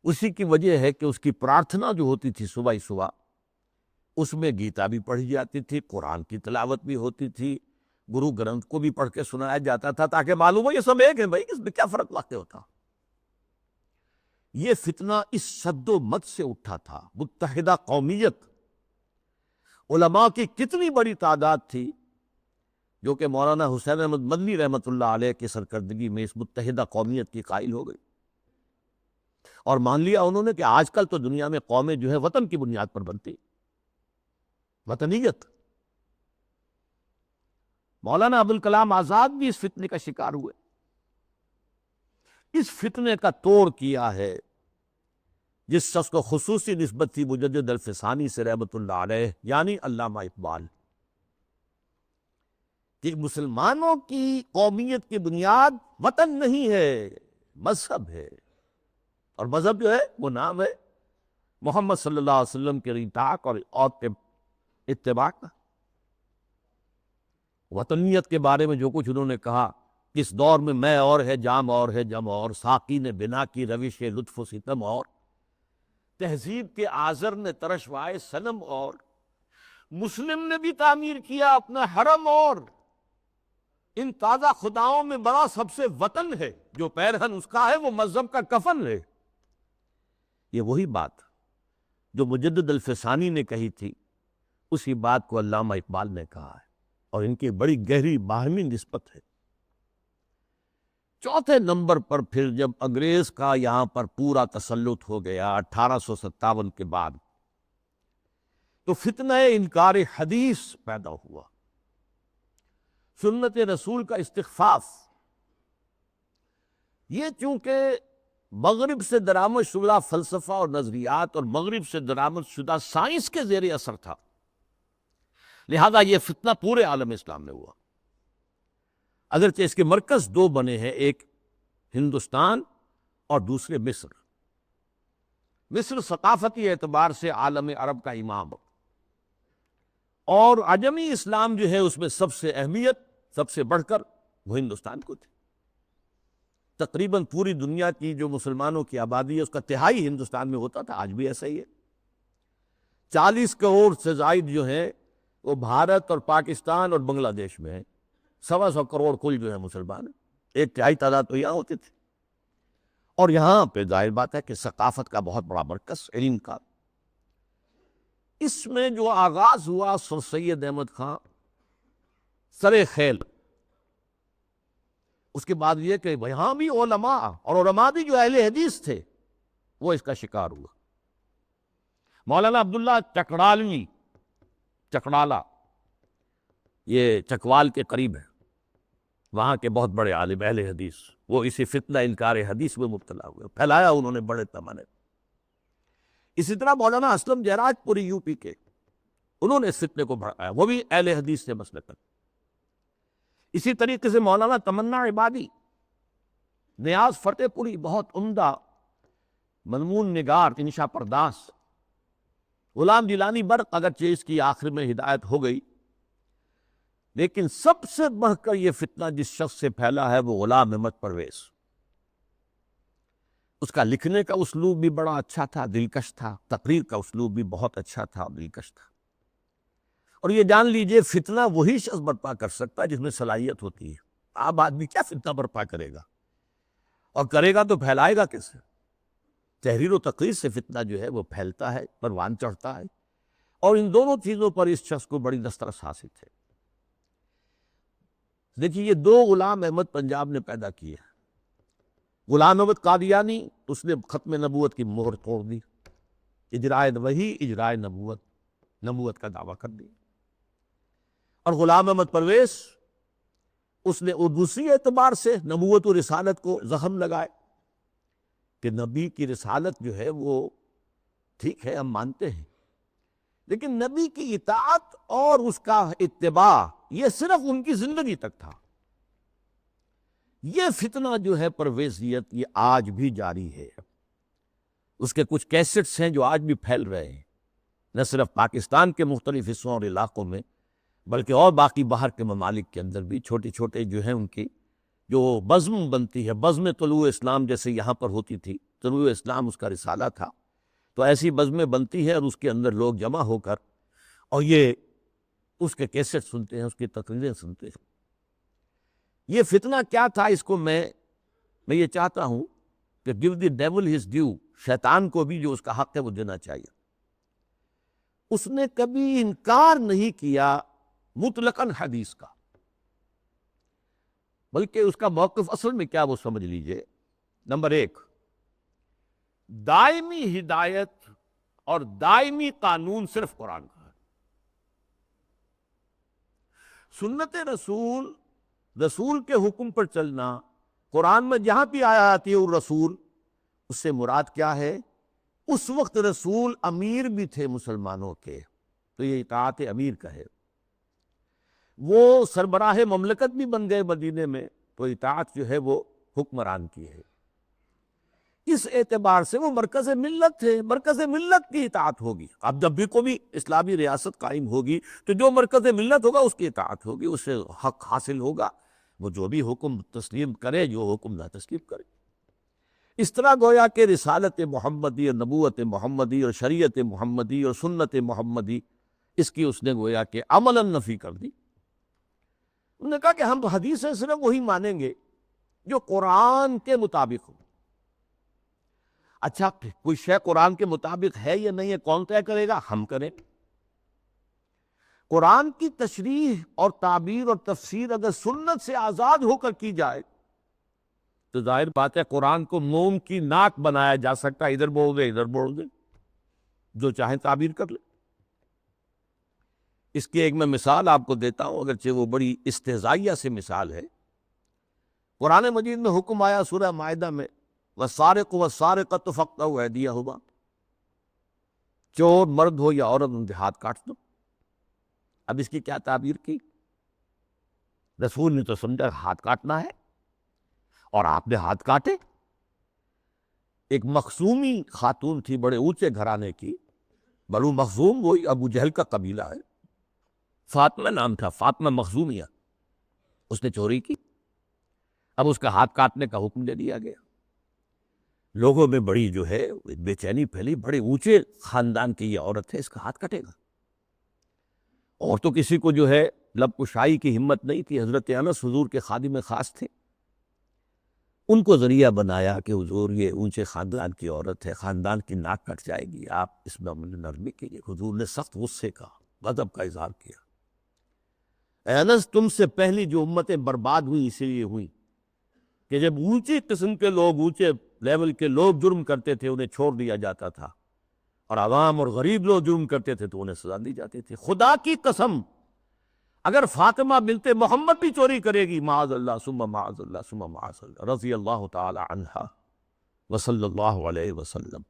اسی کی وجہ ہے کہ اس کی پرارتھنا جو ہوتی تھی صبح ہی صبح، اس میں گیتا بھی پڑھی جاتی تھی، قرآن کی تلاوت بھی ہوتی تھی، گرو گرنتھ کو بھی پڑھ کے سنایا جاتا تھا، تاکہ معلوم ہو یہ سب ایک ہے بھائی، اس میں کیا فرق واقع ہوتا۔ یہ فتنہ اس شد و مت سے اٹھا تھا، متحدہ قومیت، علماء کی کتنی بڑی تعداد تھی جو کہ مولانا حسین احمد مدنی رحمۃ اللہ علیہ کی سرکردگی میں اس متحدہ قومیت کی قائل ہو گئی، اور مان لیا انہوں نے کہ آج کل تو دنیا میں قومیں جو ہے وطن کی بنیاد پر بنتی، وطنیت۔ مولانا ابوالکلام آزاد بھی اس فتنے کا شکار ہوئے۔ اس فتنے کا توڑ کیا ہے جس شخص کو خصوصی نسبت تھی مجدد الفسانی سے رحمت اللہ علیہ، یعنی علامہ اقبال، کہ مسلمانوں کی قومیت کی بنیاد وطن نہیں ہے، مذہب ہے، اور مذہب جو ہے وہ نام ہے محمد صلی اللہ علیہ وسلم کے اطاعت اور اتباع کا۔ وطنیت کے بارے میں جو کچھ انہوں نے کہا، اس دور میں اور ہے، جام اور ہے، جم اور، ساقی نے بنا کی روش لطف و ستم اور، تہذیب کے آزر نے ترشوائے صنم اور، مسلم نے بھی تعمیر کیا اپنا حرم اور، ان تازہ خداؤں میں بڑا سب سے وطن ہے، جو پیرہن اس کا ہے وہ مذہب کا کفن ہے۔ یہ وہی بات جو مجدد الفسانی نے کہی تھی، اسی بات کو علامہ اقبال نے کہا ہے، اور ان کی بڑی گہری باہمی نسبت ہے۔ چوتھے نمبر پر پھر جب انگریز کا یہاں پر پورا تسلط ہو گیا 1857 کے بعد، تو فتنہ انکار حدیث پیدا ہوا، سنت رسول کا استخفاف۔ یہ چونکہ مغرب سے درآمد شدہ فلسفہ اور نظریات اور مغرب سے درآمد شدہ سائنس کے زیر اثر تھا، لہذا یہ فتنہ پورے عالم اسلام میں ہوا، اگرچہ اس کے مرکز دو بنے ہیں، ایک ہندوستان اور دوسرے مصر۔ مصر ثقافتی اعتبار سے عالم عرب کا امام، اور عجمی اسلام جو ہے اس میں سب سے اہمیت، سب سے بڑھ کر وہ ہندوستان کو تھی۔ تقریباً پوری دنیا کی جو مسلمانوں کی آبادی ہے اس کا تہائی ہندوستان میں ہوتا تھا، آج بھی ایسا ہی ہے۔ 40 کروڑ سے زائد جو ہیں وہ بھارت اور پاکستان اور بنگلہ دیش میں ہیں، 125 کروڑ کل جو ہے مسلمان ہیں، ایک تہائی تعداد تو یہاں ہوتے تھے۔ اور یہاں پہ ظاہر بات ہے کہ ثقافت کا بہت بڑا مرکز، علم کا۔ اس میں جو آغاز ہوا سر سید احمد خان سر خیل، اس کے بعد یہ کہ یہاں بھی علماء، اور علماء بھی جو اہل حدیث تھے، وہ اس کا شکار ہوا۔ مولانا عبداللہ چکڑالوی، چکڑالہ، یہ چکوال کے قریب ہے، وہاں کے بہت بڑے عالم اہل حدیث، وہ اسی فتنہ انکار حدیث میں مبتلا ہوئے، پھیلایا انہوں نے بڑے پیمانے۔ اسی طرح مولانا اسلم جیراج پوری یو پی کے، انہوں نے اس فتنے کو بڑھایا، وہ بھی اہل حدیث سے مسلک۔ اسی طریقے سے مولانا تمنا عبادی، نیاز فتح پوری، بہت عمدہ مضمون نگار، انشا پرداس۔ غلام جیلانی برق، اگرچہ اس کی آخر میں ہدایت ہو گئی، لیکن سب سے بڑھ کر یہ فتنہ جس شخص سے پھیلا ہے وہ غلام احمد پرویز۔ اس کا لکھنے کا اسلوب بھی بڑا اچھا تھا، دلکش تھا، تقریر کا اسلوب بھی بہت اچھا تھا، دلکش تھا۔ اور یہ جان لیجئے فتنہ وہی شخص برپا کر سکتا ہے جس میں صلاحیت ہوتی ہے۔ عام آدمی کیا فتنہ برپا کرے گا، اور کرے گا تو پھیلائے گا کیسے؟ تحریر و تقریر سے فتنہ جو ہے وہ پھیلتا ہے، پروان چڑھتا ہے، اور ان دونوں چیزوں پر اس شخص کو بڑی دسترس حاصل ہے۔ دیکھیے یہ دو غلام احمد پنجاب نے پیدا کیے۔ غلام احمد قادیانی، اس نے ختم نبوت کی مہر توڑ دی، اجرائے وحی، اجرائے نبوت، نبوت کا دعویٰ کر دی۔ اور غلام احمد پرویز، اس نے دوسری اعتبار سے نبوت و رسالت کو زخم لگائے کہ نبی کی رسالت جو ہے وہ ٹھیک ہے، ہم مانتے ہیں، لیکن نبی کی اطاعت اور اس کا اتباع یہ صرف ان کی زندگی تک تھا۔ یہ فتنہ جو ہے پرویزیت، یہ آج بھی جاری ہے۔ اس کے کچھ کیسٹس ہیں جو آج بھی پھیل رہے ہیں، نہ صرف پاکستان کے مختلف حصوں اور علاقوں میں، بلکہ اور باقی باہر کے ممالک کے اندر بھی چھوٹے چھوٹے جو ہیں ان کی جو بزم بنتی ہے، بزم طلوع اسلام جیسے یہاں پر ہوتی تھی، طلوع اسلام اس کا رسالہ تھا، تو ایسی بزمیں بنتی ہے اور اس کے اندر لوگ جمع ہو کر اور یہ اس کے کیسٹ سنتے ہیں، اس کی تقریریں سنتے ہیں۔ یہ فتنہ کیا تھا، اس کو میں یہ چاہتا ہوں کہ give the devil his due، شیطان کو بھی جو اس کا حق ہے وہ دینا چاہیے۔ اس نے کبھی انکار نہیں کیا مطلقاً حدیث کا، بلکہ اس کا موقف اصل میں کیا وہ سمجھ لیجئے۔ نمبر 1، دائمی ہدایت اور دائمی قانون صرف قرآن کا ہے۔ سنت رسول، رسول کے حکم پر چلنا، قرآن میں جہاں بھی آیا آتی ہے الرسول، اس سے مراد کیا ہے؟ اس وقت رسول امیر بھی تھے مسلمانوں کے، تو یہ اطاعت امیر کا ہے۔ وہ سربراہ مملکت بھی بن گئے مدینے میں، تو اطاعت جو ہے وہ حکمران کی ہے۔ اس اعتبار سے وہ مرکز ملت تھے، مرکز ملت کی اطاعت ہوگی۔ اب جب بھی کوئی اسلامی ریاست قائم ہوگی تو جو مرکز ملت ہوگا اس کی اطاعت ہوگی، اس سے حق حاصل ہوگا، وہ جو بھی حکم تسلیم کرے، جو حکم نہ تسلیم کرے۔ اس طرح گویا کہ رسالت محمدی اور نبوت محمدی اور شریعت محمدی اور سنت محمدی، اس کی اس نے گویا کہ عملاً نفی کر دی۔ انہوں نے کہا کہ ہم حدیثیں صرف وہی مانیں گے جو قرآن کے مطابق ہو۔ اچھا، کوئی شے قرآن کے مطابق ہے یا نہیں ہے کون طے کرے گا؟ ہم کریں۔ قرآن کی تشریح اور تعبیر اور تفسیر اگر سنت سے آزاد ہو کر کی جائے تو ظاہر بات ہے قرآن کو موم کی ناک بنایا جا سکتا ہے، ادھر بول دے ادھر بول دے، جو چاہیں تعبیر کر لے۔ اس کی ایک میں مثال آپ کو دیتا ہوں، اگرچہ وہ بڑی استہزائیہ سے مثال ہے۔ قرآن مجید میں حکم آیا سورہ مائدہ میں، وَالسَّارِقُ وَالسَّارِقَةُ فَاقْطَعُوا أَيْدِيَهُمَا، چور مرد ہو یا عورت ان کے ہاتھ کاٹ دو۔ اب اس کی کیا تعبیر کی؟ رسول نے تو سمجھا ہاتھ کاٹنا ہے، اور آپ نے ہاتھ کاٹے۔ ایک مخزومی خاتون تھی بڑے اونچے گھرانے کی، بنو مخزوم، وہی ابو جہل کا قبیلہ ہے، فاطمہ نام تھا، فاطمہ مخزومیہ۔ اس نے چوری کی، اب اس کا ہاتھ کاٹنے کا حکم دے دیا گیا۔ لوگوں میں بڑی جو ہے بے چینی پھیلی، بڑے اونچے خاندان کی یہ عورت ہے، اس کا ہاتھ کٹے گا۔ اور تو کسی کو جو ہے لب کشائی کی ہمت نہیں تھی۔ حضرت انس حضور کے خادم خاص تھے، ان کو ذریعہ بنایا کہ حضور یہ اونچے خاندان کی عورت ہے، خاندان کی ناک کٹ جائے گی، آپ اس میں نرمی کیجیے۔ حضور نے سخت غصے کا، غضب کا اظہار کیا۔ اے انس، تم سے پہلی جو امتیں برباد ہوئی اسی لیے ہوئی کہ جب اونچی قسم کے لوگ، اونچے لیول کے لوگ جرم کرتے تھے انہیں چھوڑ دیا جاتا تھا، اور عوام اور غریب لوگ جرم کرتے تھے تو انہیں سزا دی جاتی تھی۔ خدا کی قسم، اگر فاطمہ بنت محمد بھی چوری کرے گی، معاذ اللہ ثم معاذ اللہ ثم معاذ اللہ، رضی اللہ تعالی عنہا وصلی اللہ علیہ وسلم،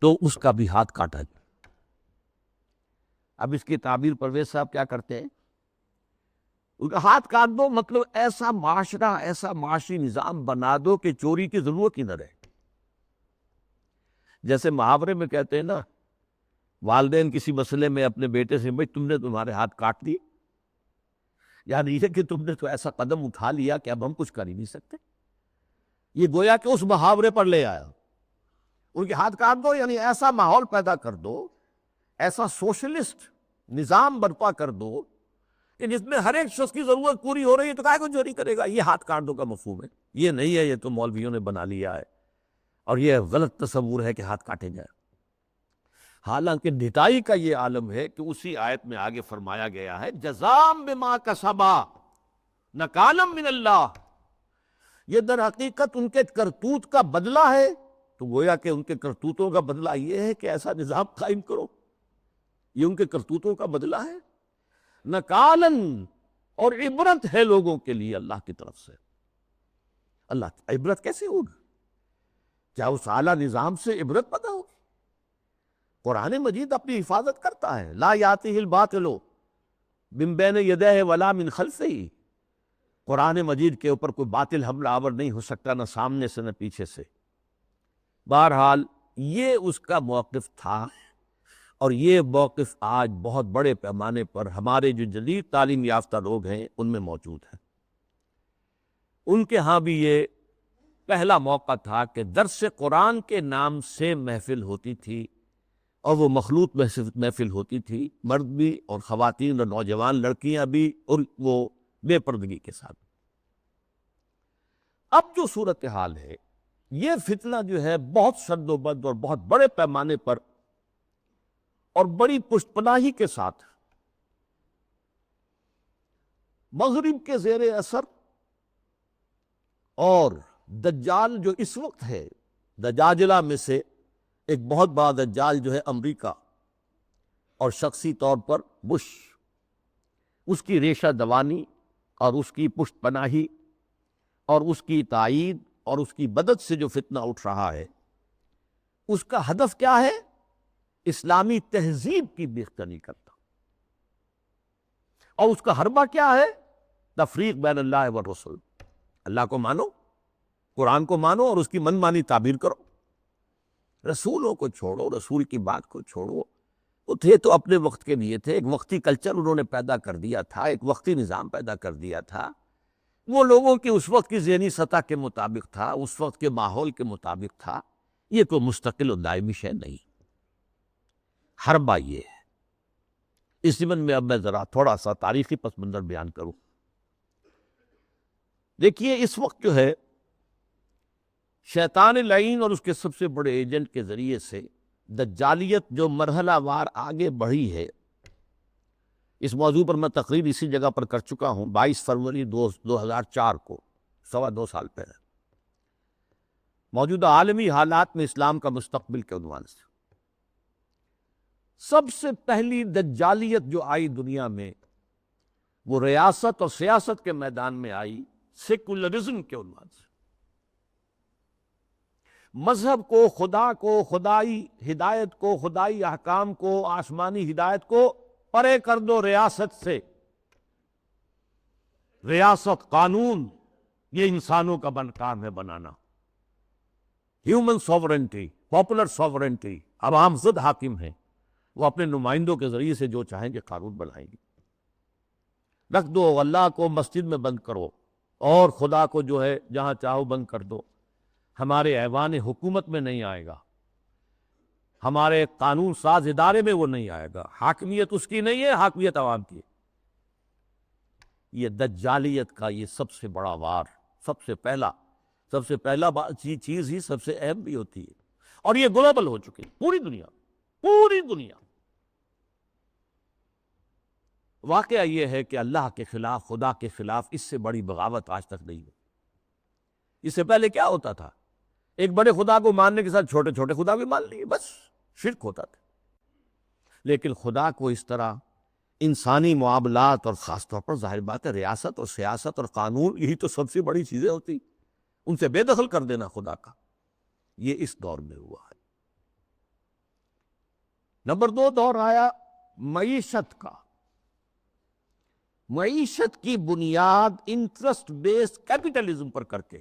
تو اس کا بھی ہاتھ کاٹا جائے۔ اب اس کی تعبیر پرویز صاحب کیا کرتے ہیں؟ ان کا ہاتھ کاٹ دو مطلب ایسا معاشرہ، ایسا معاشی نظام بنا دو کہ چوری کی ضرورت ہی نہ رہے۔ جیسے محاورے میں کہتے ہیں نا، والدین کسی مسئلے میں اپنے بیٹے سے، بھائی تم نے تمہارے ہاتھ کاٹ دیے، یعنی یہ کہ تم نے تو ایسا قدم اٹھا لیا کہ اب ہم کچھ کر ہی نہیں سکتے۔ یہ گویا کہ اس محاورے پر لے آیا، ان کے ہاتھ کاٹ دو، یعنی ایسا ماحول پیدا کر دو، ایسا سوشلسٹ نظام برپا کر دو کہ جس میں ہر ایک شخص کی ضرورت پوری ہو رہی ہے تو کائے کو چوری کرے گا۔ یہ ہاتھ کاٹ دو کا مفہوم ہے، یہ نہیں ہے یہ تو مولویوں نے بنا لیا ہے، اور یہ غلط تصور ہے کہ ہاتھ کاٹے جائیں۔ حالانکہ ڈھٹائی کا یہ عالم ہے کہ اسی آیت میں آگے فرمایا گیا ہے، جزام بما کسبا نکالم من اللہ، یہ در حقیقت ان کے کرتوت کا بدلہ ہے۔ تو گویا کہ ان کے کرتوتوں کا بدلہ یہ ہے کہ ایسا نظام قائم کرو، یہ ان کے کرتوتوں کا بدلہ ہے۔ نکالن، اور عبرت ہے لوگوں کے لیے اللہ کی طرف سے۔ اللہ عبرت کیسے ہوگی؟ کیا اس اعلیٰ نظام سے عبرت پیدا ہوگی؟ قرآن مجید اپنی حفاظت کرتا ہے، لا یاتیہ الباطل من بین یدیہ ولا من خلفہ۔ قرآن مجید کے اوپر کوئی باطل حملہ آور نہیں ہو سکتا، نہ سامنے سے نہ پیچھے سے۔ بہرحال یہ اس کا موقف تھا، اور یہ موقف آج بہت بڑے پیمانے پر ہمارے جو جدید تعلیم یافتہ لوگ ہیں ان میں موجود ہے۔ ان کے ہاں بھی یہ پہلا موقع تھا کہ درس قرآن کے نام سے محفل ہوتی تھی، اور وہ مخلوط محفل ہوتی تھی، مرد بھی اور خواتین اور نوجوان لڑکیاں بھی، اور وہ بے پردگی کے ساتھ۔ اب جو صورتحال ہے، یہ فتنہ جو ہے بہت شد و بد اور بہت بڑے پیمانے پر اور بڑی پشت پناہی کے ساتھ مغرب کے زیر اثر، اور دجال جو اس وقت ہے، دجاجلہ میں سے ایک بہت بڑا دجال جو ہے امریکہ، اور شخصی طور پر بش، اس کی ریشہ دوانی اور اس کی پشت پناہی اور اس کی تائید اور اس کی مدد سے جو فتنہ اٹھ رہا ہے، اس کا ہدف کیا ہے؟ اسلامی تہذیب کی بیختنی کرتا، اور اس کا حربہ کیا ہے؟ تفریق بین اللہ والرسول۔ اللہ کو مانو، قرآن کو مانو اور اس کی من مانی تعبیر کرو، رسولوں کو چھوڑو، رسول کی بات کو چھوڑو۔ وہ تھے تو اپنے وقت کے لیے تھے، ایک وقتی کلچر انہوں نے پیدا کر دیا تھا، ایک وقتی نظام پیدا کر دیا تھا، وہ لوگوں کی اس وقت کی ذہنی سطح کے مطابق تھا، اس وقت کے ماحول کے مطابق تھا، یہ کوئی مستقل و دائمی شے نہیں۔ حربہ یہ ہے۔ اس ضمن میں اب میں ذرا تھوڑا سا تاریخی پس منظر بیان کروں۔ دیکھیے، اس وقت جو ہے شیطان لعین اور اس کے سب سے بڑے ایجنٹ کے ذریعے سے دجالیت جو مرحلہ وار آگے بڑھی ہے، اس موضوع پر میں تقریر اسی جگہ پر کر چکا ہوں 22 فروری 2004 کو، 2.25 سال پہلے، موجودہ عالمی حالات میں اسلام کا مستقبل کے عنوان سے۔ سب سے پہلی دجالیت جو آئی دنیا میں، وہ ریاست اور سیاست کے میدان میں آئی، سیکولرزم کے عنوان سے۔ مذہب کو، خدا کو، خدائی ہدایت کو، خدائی احکام کو، آسمانی ہدایت کو پرے کر دو ریاست سے۔ ریاست، قانون، یہ انسانوں کا کام ہے بنانا۔ ہیومن سوورنٹی، پاپولر سوورنٹی، عوام خود حاکم ہیں، وہ اپنے نمائندوں کے ذریعے سے جو چاہیں گے قانون بنائیں گے۔ رکھ دو، اللہ کو مسجد میں بند کرو اور خدا کو جو ہے جہاں چاہو بند کر دو، ہمارے ایوان حکومت میں نہیں آئے گا، ہمارے قانون ساز ادارے میں وہ نہیں آئے گا، حاکمیت اس کی نہیں ہے، حاکمیت عوام کی ہے۔ یہ دجالیت کا یہ سب سے بڑا وار، سب سے پہلا چیز ہی سب سے اہم بھی ہوتی ہے، اور یہ گلوبل ہو چکی ہے، پوری دنیا۔ واقعہ یہ ہے کہ اللہ کے خلاف، خدا کے خلاف اس سے بڑی بغاوت آج تک نہیں ہوئی۔ اس سے پہلے کیا ہوتا تھا؟ ایک بڑے خدا کو ماننے کے ساتھ چھوٹے چھوٹے خدا بھی مان لیے، بس شرک ہوتا تھا۔ لیکن خدا کو اس طرح انسانی معاملات، اور خاص طور پر ظاہر بات ہے ریاست اور سیاست اور قانون، یہی تو سب سے بڑی چیزیں ہوتی، ان سے بے دخل کر دینا خدا کا، یہ اس دور میں ہوا ہے۔ نمبر 2 دور آیا معیشت کا۔ معیشت کی بنیاد انٹرسٹ بیسڈ کیپٹلزم پر کر کے،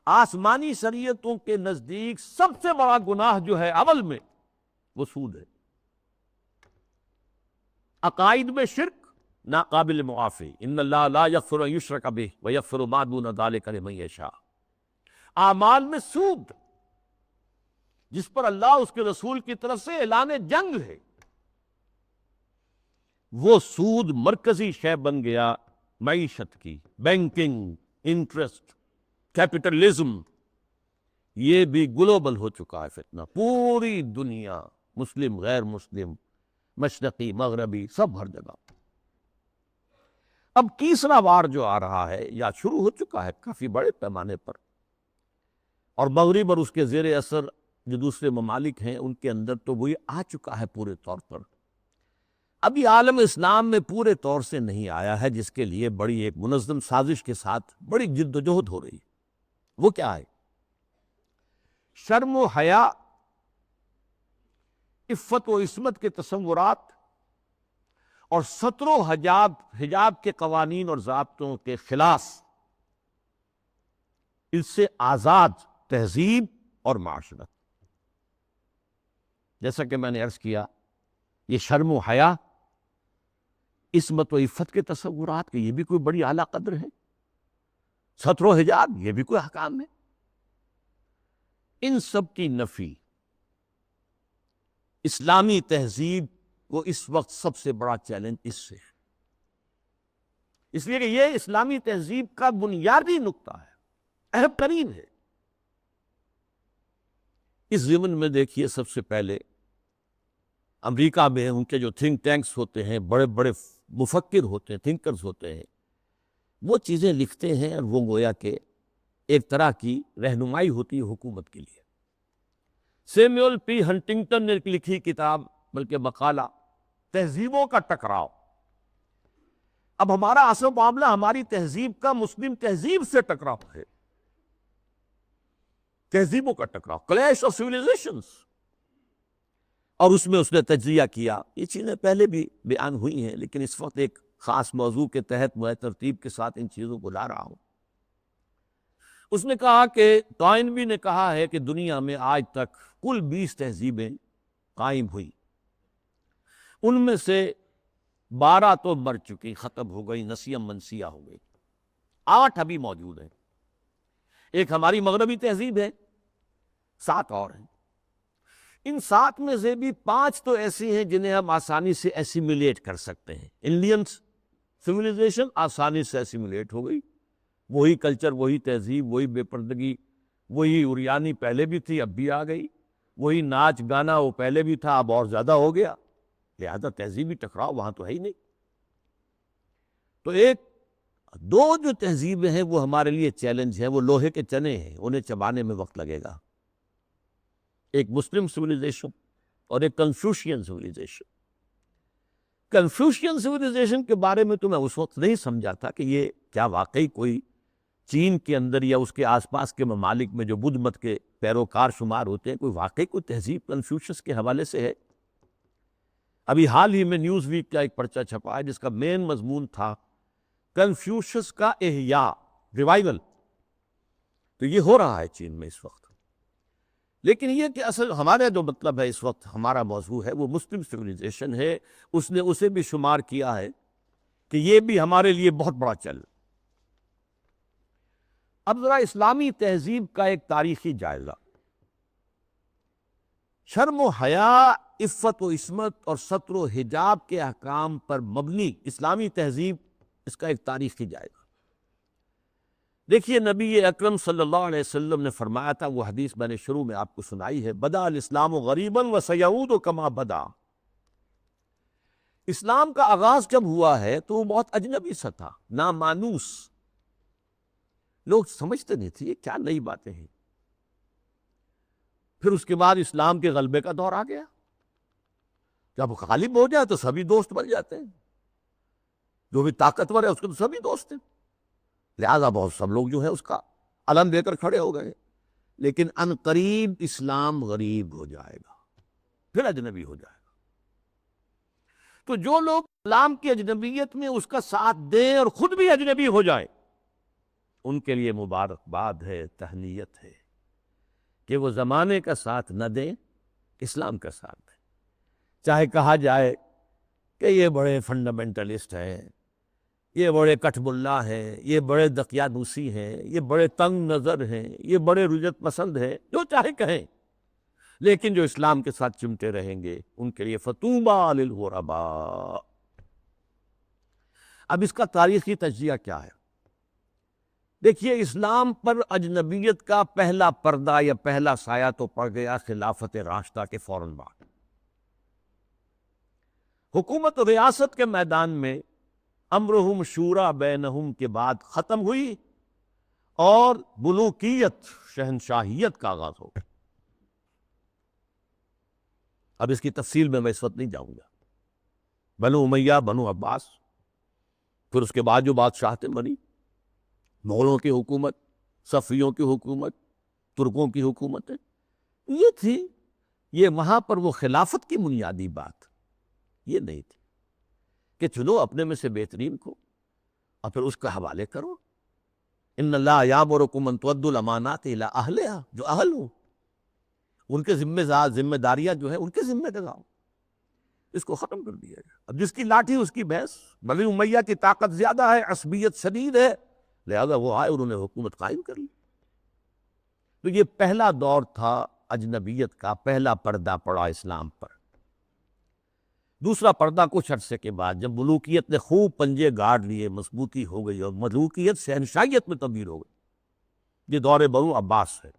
آسمانی شریعتوں کے نزدیک سب سے بڑا گناہ جو ہے عمل میں، وہ سود ہے۔ عقائد میں شرک ناقابل معافی، ان اللہ لا یغفر ان یشرک بہ ویغفر ما دون ذلک لمن یشاء۔ اعمال میں سود، جس پر اللہ اس کے رسول کی طرف سے اعلان جنگ ہے، وہ سود مرکزی شے بن گیا معیشت کی۔ بینکنگ، انٹرسٹ، کیپٹلزم، یہ بھی گلوبل ہو چکا ہے فتنہ، پوری دنیا، مسلم، غیر مسلم، مشرقی، مغربی، سب ہر جگہ۔ اب تیسرا وار جو آ رہا ہے، یا شروع ہو چکا ہے کافی بڑے پیمانے پر، اور مغرب اور اس کے زیر اثر جو دوسرے ممالک ہیں ان کے اندر تو وہی آ چکا ہے پورے طور پر۔ ابھی عالم اسلام میں پورے طور سے نہیں آیا ہے، جس کے لیے بڑی ایک منظم سازش کے ساتھ بڑی جد و جہد ہو رہی ہے۔ وہ کیا ہے؟ شرم و حیا، عفت و عصمت کے تصورات، اور ستر و حجاب کے قوانین اور ضابطوں کے خلاف، اس سے آزاد تہذیب اور معاشرت۔ جیسا کہ میں نے عرض کیا، یہ شرم و حیا، عصمت و عفت کے تصورات کے یہ بھی کوئی بڑی اعلیٰ قدر ہے، ستر و حجاب یہ بھی کوئی احکام ہے۔ ان سب کی نفی اسلامی تہذیب کو اس وقت سب سے بڑا چیلنج اس سے ہے، اس لیے کہ یہ اسلامی تہذیب کا بنیادی نقطہ ہے، اہم ترین ہے۔ اس ضمن میں دیکھیے، سب سے پہلے امریکہ میں ان کے جو تھنک ٹینکس ہوتے ہیں، بڑے بڑے مفکر ہوتے ہیں، تھنکرز ہوتے ہیں، وہ چیزیں لکھتے ہیں اور وہ گویا کہ ایک طرح کی رہنمائی ہوتی ہے حکومت کے لیے۔ سیمیول پی ہنٹنگٹن نے لکھی کتاب، بلکہ مقالہ، تہذیبوں کا ٹکراؤ۔ اب ہمارا اصل معاملہ ہماری تہذیب کا مسلم تہذیب سے ٹکراؤ ہے، تہذیبوں کا ٹکراؤ، کلیش آف سیویلائزیشنز۔ اور اس میں اس نے تجزیہ کیا، یہ چیزیں پہلے بھی بیان ہوئی ہیں، لیکن اس وقت ایک خاص موضوع کے تحت میں ترتیب کے ساتھ ان چیزوں کو لا رہا ہوں۔ اس نے کہا کہ ٹوائنبی نے کہا ہے کہ دنیا میں آج تک کل 20 تہذیبیں قائم ہوئی، ان میں سے 12 تو مر چکی، ختم ہو گئی، نسیم منسیہ ہو گئی، 8 ابھی موجود ہیں۔ ایک ہماری مغربی تہذیب ہے، 7 اور ہیں۔ ان 7 میں سے بھی 5 تو ایسی ہیں جنہیں ہم آسانی سے ایسیمیلیٹ کر سکتے ہیں۔ انڈین سویلائزیشن آسانی سے ایسیمیلیٹ ہو گئی، وہی کلچر، وہی تہذیب، وہی بے پردگی، وہی اریانی پہلے بھی تھی، اب بھی آ گئی، وہی ناچ گانا وہ پہلے بھی تھا، اب اور زیادہ ہو گیا، لہذا تہذیبی ٹکراؤ وہاں تو ہے ہی نہیں۔ تو ایک دو جو تہذیبیں ہیں وہ ہمارے لیے چیلنج ہیں، وہ لوہے کے چنے ہیں، انہیں چبانے میں وقت لگے گا۔ ایک مسلم سویلائزیشن اور ایک کنفیوشین سویلائزیشن۔ کنفیوشین سویلائزیشن کے بارے میں تو میں اس وقت نہیں سمجھا تھا کہ یہ کیا واقعی کوئی چین کے اندر یا اس کے آس پاس کے ممالک میں جو بدھ مت کے پیروکار شمار ہوتے ہیں، کوئی واقعی کوئی تہذیب کنفیوشس کے حوالے سے ہے۔ ابھی حال ہی میں نیوز ویک کا ایک پرچہ چھپا ہے جس کا مین مضمون تھا کنفیوشس کا احیاء، ریوائول۔ تو یہ ہو رہا ہے چین میں اس وقت۔ لیکن یہ کہ اصل ہمارا جو مطلب ہے اس وقت، ہمارا موضوع ہے وہ مسلم سویلائزیشن ہے، اس نے اسے بھی شمار کیا ہے کہ یہ بھی ہمارے لیے بہت بڑا چیلنج۔ اب ذرا اسلامی تہذیب کا ایک تاریخی جائزہ۔ شرم و حیا، عفت و عصمت اور ستر و حجاب کے احکام پر مبنی اسلامی تہذیب، اس کا ایک تاریخی جائزہ۔ دیکھیے، نبی اکرم صلی اللہ علیہ وسلم نے فرمایا تھا، وہ حدیث میں نے شروع میں آپ کو سنائی ہے، بدا الاسلام غریبا وسیعود کما بدا۔ اسلام کا آغاز جب ہوا ہے تو وہ بہت اجنبی سا تھا، نامانوس، لوگ سمجھتے نہیں تھے یہ کیا نئی باتیں ہیں۔ پھر اس کے بعد اسلام کے غلبے کا دور آ گیا، جب غالب ہو جائے تو سبھی دوست بن جاتے ہیں، جو بھی طاقتور ہے اس کے تو سبھی دوست ہیں، لہذا بہت سب لوگ جو ہے اس کا علم دے کر کھڑے ہو گئے۔ لیکن ان قریب اسلام غریب ہو جائے گا، پھر اجنبی ہو جائے گا۔ تو جو لوگ اسلام کی اجنبیت میں اس کا ساتھ دیں اور خود بھی اجنبی ہو جائیں، ان کے لیے مبارکباد ہے، تہنیت ہے کہ وہ زمانے کا ساتھ نہ دیں، اسلام کا ساتھ دیں۔ چاہے کہا جائے کہ یہ بڑے فنڈامنٹلسٹ ہیں، یہ بڑے کٹ ملا ہیں، یہ بڑے دقیانوسی ہیں، یہ بڑے تنگ نظر ہیں، یہ بڑے رجعت پسند ہیں، جو چاہے کہیں، لیکن جو اسلام کے ساتھ چمٹے رہیں گے ان کے لیے فطوبیٰ للغرباء۔ اب اس کا تاریخی تجزیہ کیا ہے؟ دیکھیے، اسلام پر اجنبیت کا پہلا پردہ یا پہلا سایہ تو پڑ گیا خلافت راشدہ کے فوراً بعد۔ حکومت و ریاست کے میدان میں امرہم شورا بینہم کے بعد ختم ہوئی اور ملوکیت، شہنشاہیت کا آغاز ہو گیا۔ اب اس کی تفصیل میں اس وقت نہیں جاؤں گا۔ بنو امیہ، بنو عباس، پھر اس کے بعد جو بادشاہتیں بنی، مغلوں کی حکومت، صفویوں کی حکومت، ترکوں کی حکومتیں، یہ تھی، یہ وہاں پر وہ خلافت کی بنیادی بات یہ نہیں تھی کہ چنو اپنے میں سے بہترین کو اور پھر اس کا حوالے کرو۔ ان اللہ یامرکم ان تؤدوا الامانات الی اہلہا، جو اہل ہوں ان کے ذمہ داریاں جو ہیں ان کے ذمہ لگاؤ، اس کو ختم کر دیا گیا۔ اب جس کی لاٹھی اس کی بھینس، بنی امیہ کی طاقت زیادہ ہے، عصبیت شدید ہے، لہذا وہ آئے، انہوں نے حکومت قائم کر لی۔ تو یہ پہلا دور تھا اجنبیت کا، پہلا پردہ پڑا اسلام پر۔ دوسرا پردہ کچھ عرصے کے بعد جب ملوکیت نے خوب پنجے گاڑ لیے، مضبوطی ہو گئی اور ملوکیت شہنشاہیت میں تبدیل ہو گئی، یہ دور بنو عباس ہے۔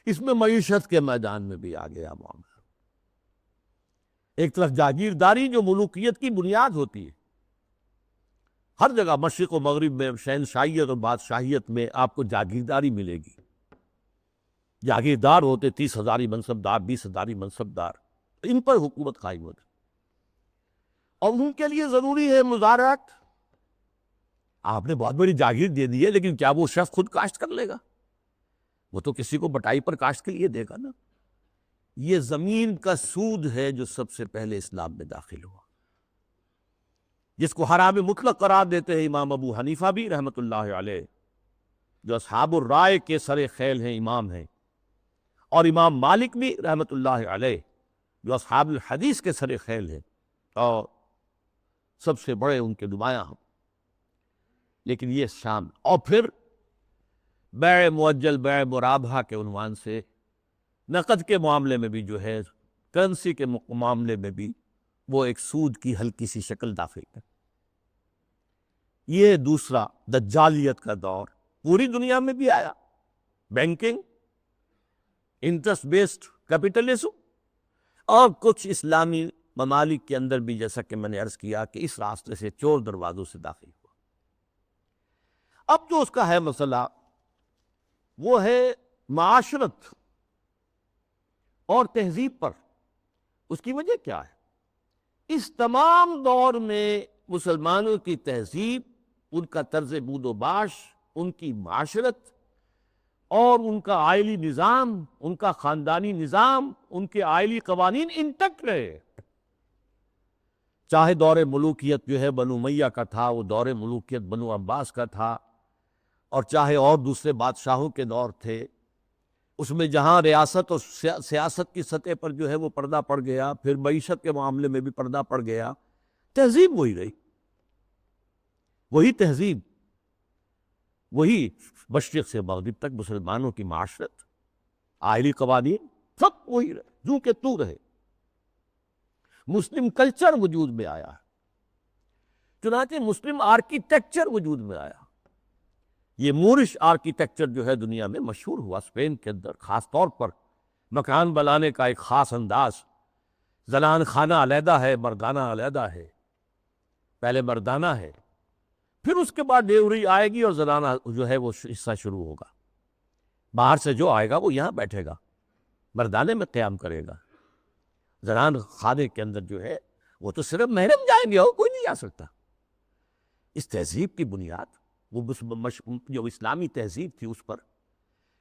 اس میں معیشت کے میدان میں بھی آ گیا معاملہ۔ ایک طرف جاگیرداری جو ملوکیت کی بنیاد ہوتی ہے، ہر جگہ مشرق و مغرب میں شہنشاہیت اور بادشاہیت میں آپ کو جاگیرداری ملے گی۔ جاگیردار ہوتے 30,000 منصبدار، 20,000 منصبدار، ان پر حکومت قائم ہوتی، اور ان کے لیے ضروری ہے مزارعت۔ آپ نے بہت بڑی جاگیر دے دی ہے، لیکن کیا وہ شخص خود کاشت کر لے گا؟ وہ تو کسی کو بٹائی پر کاشت کے لیے دے گا نا۔ یہ زمین کا سود ہے جو سب سے پہلے اسلام میں داخل ہوا، جس کو حرام مطلق قرار دیتے ہیں امام ابو حنیفہ بھی رحمۃ اللہ علیہ، جو اصحاب الرائے کے سر خیل ہیں، امام ہیں، اور امام مالک بھی رحمۃ اللہ علیہ جو اصحاب الحدیث کے سر خیل ہیں اور سب سے بڑے ان کے نمایاں ہیں۔ لیکن یہ شام، اور پھر بیع موجل، بیع مرابحہ کے عنوان سے نقد کے معاملے میں بھی جو ہے، کرنسی کے معاملے میں بھی وہ ایک سود کی ہلکی سی شکل داخل ہے۔ یہ دوسرا دجالیت کا دور پوری دنیا میں بھی آیا، بینکنگ، انٹرسٹ بیسڈ کیپٹلزم، اور کچھ اسلامی ممالک کے اندر بھی، جیسا کہ میں نے عرض کیا کہ اس راستے سے چور دروازوں سے داخل ہوا۔ اب جو اس کا ہے مسئلہ وہ ہے معاشرت اور تہذیب پر۔ اس کی وجہ کیا ہے؟ اس تمام دور میں مسلمانوں کی تہذیب، ان کا طرز بود و باش، ان کی معاشرت اور ان کا آئلی نظام، ان کا خاندانی نظام، ان کے آئلی قوانین انٹیکٹ رہے۔ چاہے دور ملوکیت جو ہے بنو امیہ کا تھا، وہ دور ملوکیت بنو عباس کا تھا، اور چاہے اور دوسرے بادشاہوں کے دور تھے، اس میں جہاں ریاست اور سیاست کی سطح پر جو ہے وہ پردہ پڑ گیا، پھر معیشت کے معاملے میں بھی پردہ پڑ گیا، تہذیب وہی رہی، وہی تہذیب، وہی مشرق سے مغرب تک مسلمانوں کی معاشرت، آئلی قوانین، سب وہی رہے، جو کہ تو رہے۔ مسلم کلچر وجود میں آیا، چنانچہ مسلم آرکیٹیکچر وجود میں آیا۔ یہ مورش آرکیٹیکچر جو ہے دنیا میں مشہور ہوا، اسپین کے اندر خاص طور پر مکان بنانے کا ایک خاص انداز، زنان خانہ علیحدہ ہے، مردانہ علیحدہ ہے، پہلے مردانہ ہے، پھر اس کے بعد ڈیوری آئے گی اور زنانہ جو ہے وہ حصہ شروع ہوگا، باہر سے جو آئے گا وہ یہاں بیٹھے گا، مردانے میں قیام کرے گا، زنان خانے کے اندر جو ہے وہ تو صرف محرم جائیں گے اور کوئی نہیں جا سکتا۔ اس تہذیب کی بنیاد، وہ جو اسلامی تہذیب تھی، اس پر،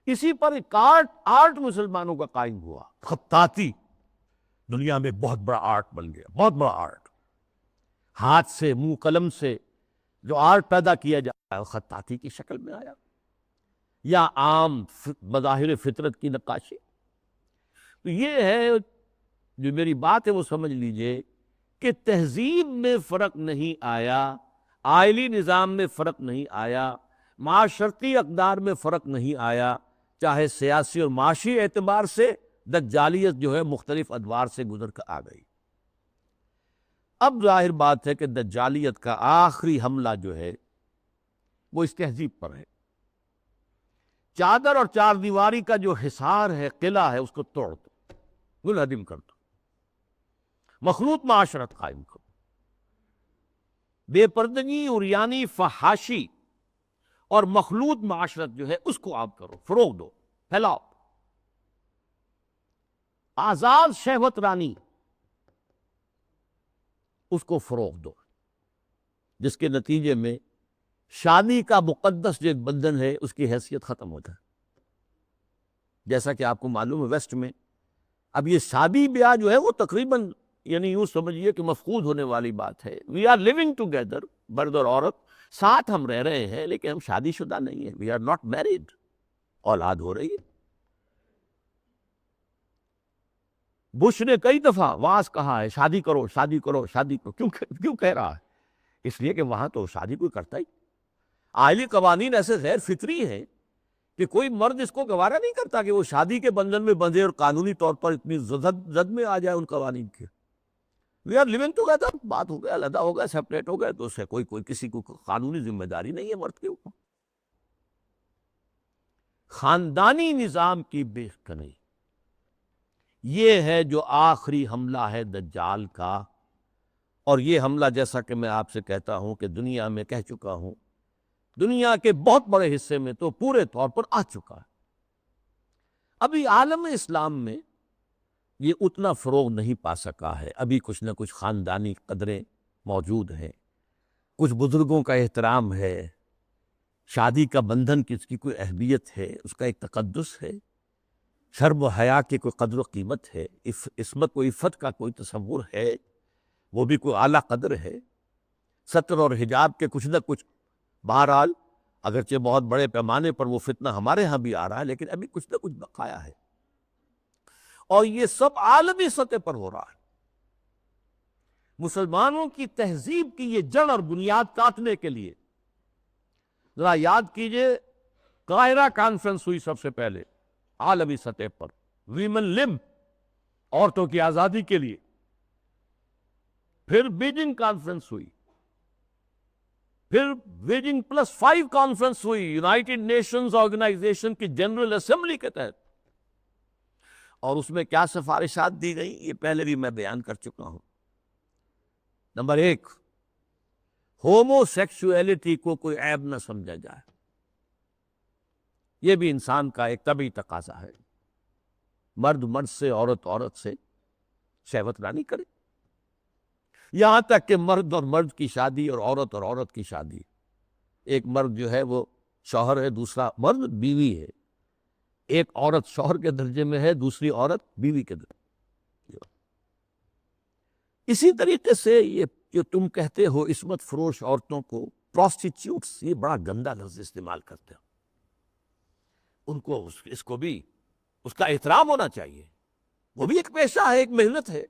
اسی پر ایک آرٹ مسلمانوں کا قائم ہوا۔ خطاطی دنیا میں بہت بڑا آرٹ بن گیا، بہت بڑا آرٹ، ہاتھ سے، منہ قلم سے جو آرٹ پیدا کیا جاتا ہے وہ خطاطی کی شکل میں آیا، یا عام مظاہر فطرت کی نقاشی۔ تو یہ ہے جو میری بات ہے وہ سمجھ لیجئے کہ تہذیب میں فرق نہیں آیا، آئلی نظام میں فرق نہیں آیا، معاشرتی اقدار میں فرق نہیں آیا، چاہے سیاسی اور معاشی اعتبار سے دجالیت جو ہے مختلف ادوار سے گزر کر آ گئی۔ اب ظاہر بات ہے کہ دجالیت کا آخری حملہ جو ہے وہ اس تہذیب پر ہے۔ چادر اور چار دیواری کا جو حصار ہے، قلعہ ہے، اس کو توڑ دو، منہدم کر دو، مخلوط معاشرت قائم کرو، بے پردگی، عریانی، فحاشی اور مخلوط معاشرت جو ہے اس کو عام کرو، فروغ دو، پھیلاؤ۔ آزاد شہوت رانی، اس کو فروغ دو، جس کے نتیجے میں شادی کا مقدس جو ایک بندھن ہے اس کی حیثیت ختم ہوتا ہے۔ جیسا کہ آپ کو معلوم ہے ویسٹ میں اب یہ شادی بیاہ جو ہے وہ تقریباً، یعنی یوں سمجھیے کہ مفقود ہونے والی بات ہے۔ وی آر لیونگ ٹوگیدر، مرد اور عورت ساتھ ہم رہ رہے ہیں، لیکن ہم شادی شدہ نہیں ہیں، وی آر ناٹ میریڈ، اولاد ہو رہی ہے۔ بش نے کئی دفعہ واز کہا ہے شادی کرو، شادی کرو، شادی کرو، کیوں کہہ رہا ہے؟ اس لیے کہ وہاں تو شادی کوئی کرتا ہی، آئلی قوانین ایسے غیر فطری ہیں کہ کوئی مرد اس کو گوارا نہیں کرتا کہ وہ شادی کے بندھن میں بندھے اور قانونی طور پر اتنی زد میں آ جائے ان قوانین کے۔ وی آر لیونگ ٹوگیدر، بات ہو گیا، علیحدہ ہو گیا، سیپریٹ ہو گیا، تو اس سے کوئی کسی کو قانونی ذمہ داری نہیں ہے مرد کے اوپر۔ خاندانی نظام کی بے کنی یہ ہے جو آخری حملہ ہے دجال کا، اور یہ حملہ جیسا کہ میں آپ سے کہتا ہوں کہ دنیا میں کہہ چکا ہوں، دنیا کے بہت بڑے حصے میں تو پورے طور پر آ چکا ہے۔ ابھی عالم اسلام میں یہ اتنا فروغ نہیں پا سکا ہے، ابھی کچھ نہ کچھ خاندانی قدریں موجود ہیں، کچھ بزرگوں کا احترام ہے، شادی کا بندھن کی اس کی کوئی اہمیت ہے، اس کا ایک تقدس ہے، شرم و حیا کی کوئی قدر و قیمت ہے، عصمت و عفت کا کوئی تصور ہے، وہ بھی کوئی اعلیٰ قدر ہے، ستر اور حجاب کے کچھ نہ کچھ، بہرحال اگرچہ بہت بڑے پیمانے پر وہ فتنہ ہمارے ہاں بھی آ رہا ہے، لیکن ابھی کچھ نہ کچھ بقایا ہے، اور یہ سب عالمی سطح پر ہو رہا ہے۔ مسلمانوں کی تہذیب کی یہ جڑ اور بنیاد کاٹنے کے لیے ذرا یاد کیجئے، قاہرہ کانفرنس ہوئی سب سے پہلے عالمی سطح پر، ویمن لب، عورتوں کی آزادی کے لیے، پھر بیجنگ کانفرنس ہوئی، پھر بیجنگ +5 کانفرنس ہوئی یونائٹڈ نیشنز آرگنائزیشن کی جنرل اسمبلی کے تحت، اور اس میں کیا سفارشات دی گئی یہ پہلے بھی میں بیان کر چکا ہوں۔ نمبر 1، ہومو سیکسولیٹی کو کوئی عیب نہ سمجھا جائے، یہ بھی انسان کا ایک طبعی تقاضا ہے، مرد مرد سے، عورت عورت سے شہوت رانی کرے، یہاں تک کہ مرد اور مرد کی شادی اور عورت کی شادی، ایک مرد جو ہے وہ شوہر ہے، دوسرا مرد بیوی ہے، ایک عورت شوہر کے درجے میں ہے، دوسری عورت بیوی کے درجے میں۔ اسی طریقے سے یہ جو تم کہتے ہو عصمت فروش عورتوں کو پروسٹیٹیوٹس، یہ بڑا گندا لفظ استعمال کرتے ہیں، ان کو اس کو بھی اس کا احترام ہونا چاہیے، وہ بھی ایک پیشہ ہے، ایک محنت ہے،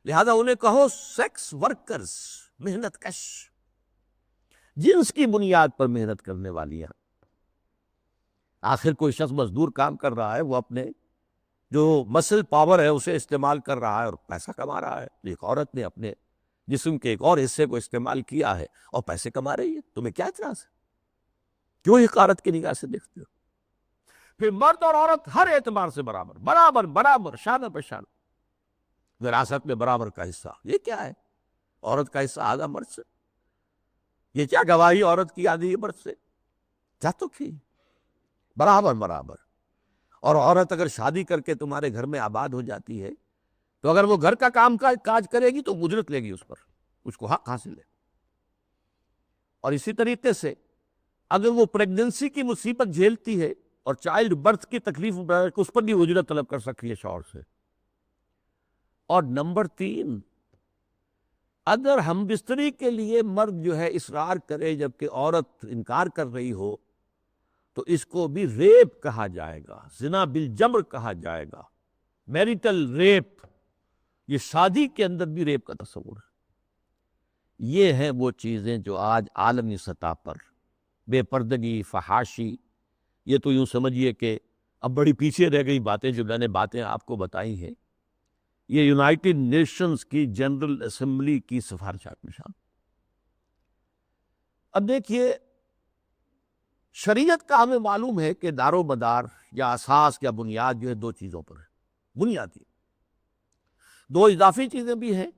لہذا انہیں کہو سیکس ورکرز، محنت کش، جنس کی بنیاد پر محنت کرنے والیاں۔ آخر کوئی شخص مزدور کام کر رہا ہے، وہ اپنے جو مسل پاور ہے اسے استعمال کر رہا ہے اور پیسہ کما رہا ہے، ایک عورت نے اپنے جسم کے ایک اور حصے کو استعمال کیا ہے اور پیسے کما رہی ہے، تمہیں کیا اعتراض ہے؟ کیوں حقارت کی نگاہ سے دیکھتے ہو؟ پھر مرد اور عورت ہر اعتبار سے برابر برابر برابر، شانہ بہ شانہ، وراثت میں برابر کا حصہ، یہ کیا ہے؟ عورت کا حصہ آدھا مرد سے، یہ کیا گواہی عورت کی آدھی مرد سے؟ کیا تو کی برابر برابر، اور عورت اگر شادی کر کے تمہارے گھر میں آباد ہو جاتی ہے تو اگر وہ گھر کا کام کاج کرے گی تو اجرت لے گی، اس پر اس کو حق حاصل ہے۔ اور اسی طریقے سے اگر وہ پریگننسی کی مصیبت جھیلتی ہے اور چائلڈ برتھ کی تکلیف اس پر بھی اجرت طلب کر سکتی ہے شوہر سے۔ اور نمبر 3، اگر ہم بستری کے لیے مرد جو ہے اصرار کرے جبکہ عورت انکار کر رہی ہو تو اس کو بھی ریپ کہا جائے گا، زنا بالجبر کہا جائے گا، میریٹل ریپ، یہ شادی کے اندر بھی ریپ کا تصور ہے۔ یہ ہیں وہ چیزیں جو آج عالمی سطح پر بے پردگی، فحاشی، یہ تو یوں سمجھیے کہ اب بڑی پیچھے رہ گئی باتیں، جو میں نے باتیں آپ کو بتائی ہیں یہ یونائٹڈ نیشنز کی جنرل اسمبلی کی سفارشات میں شامل۔ اب دیکھیے، شریعت کا ہمیں معلوم ہے کہ دار و مدار یا اساس یا بنیاد جو ہے 2 چیزوں پر ہے، بنیادی 2 اضافی چیزیں بھی ہیں،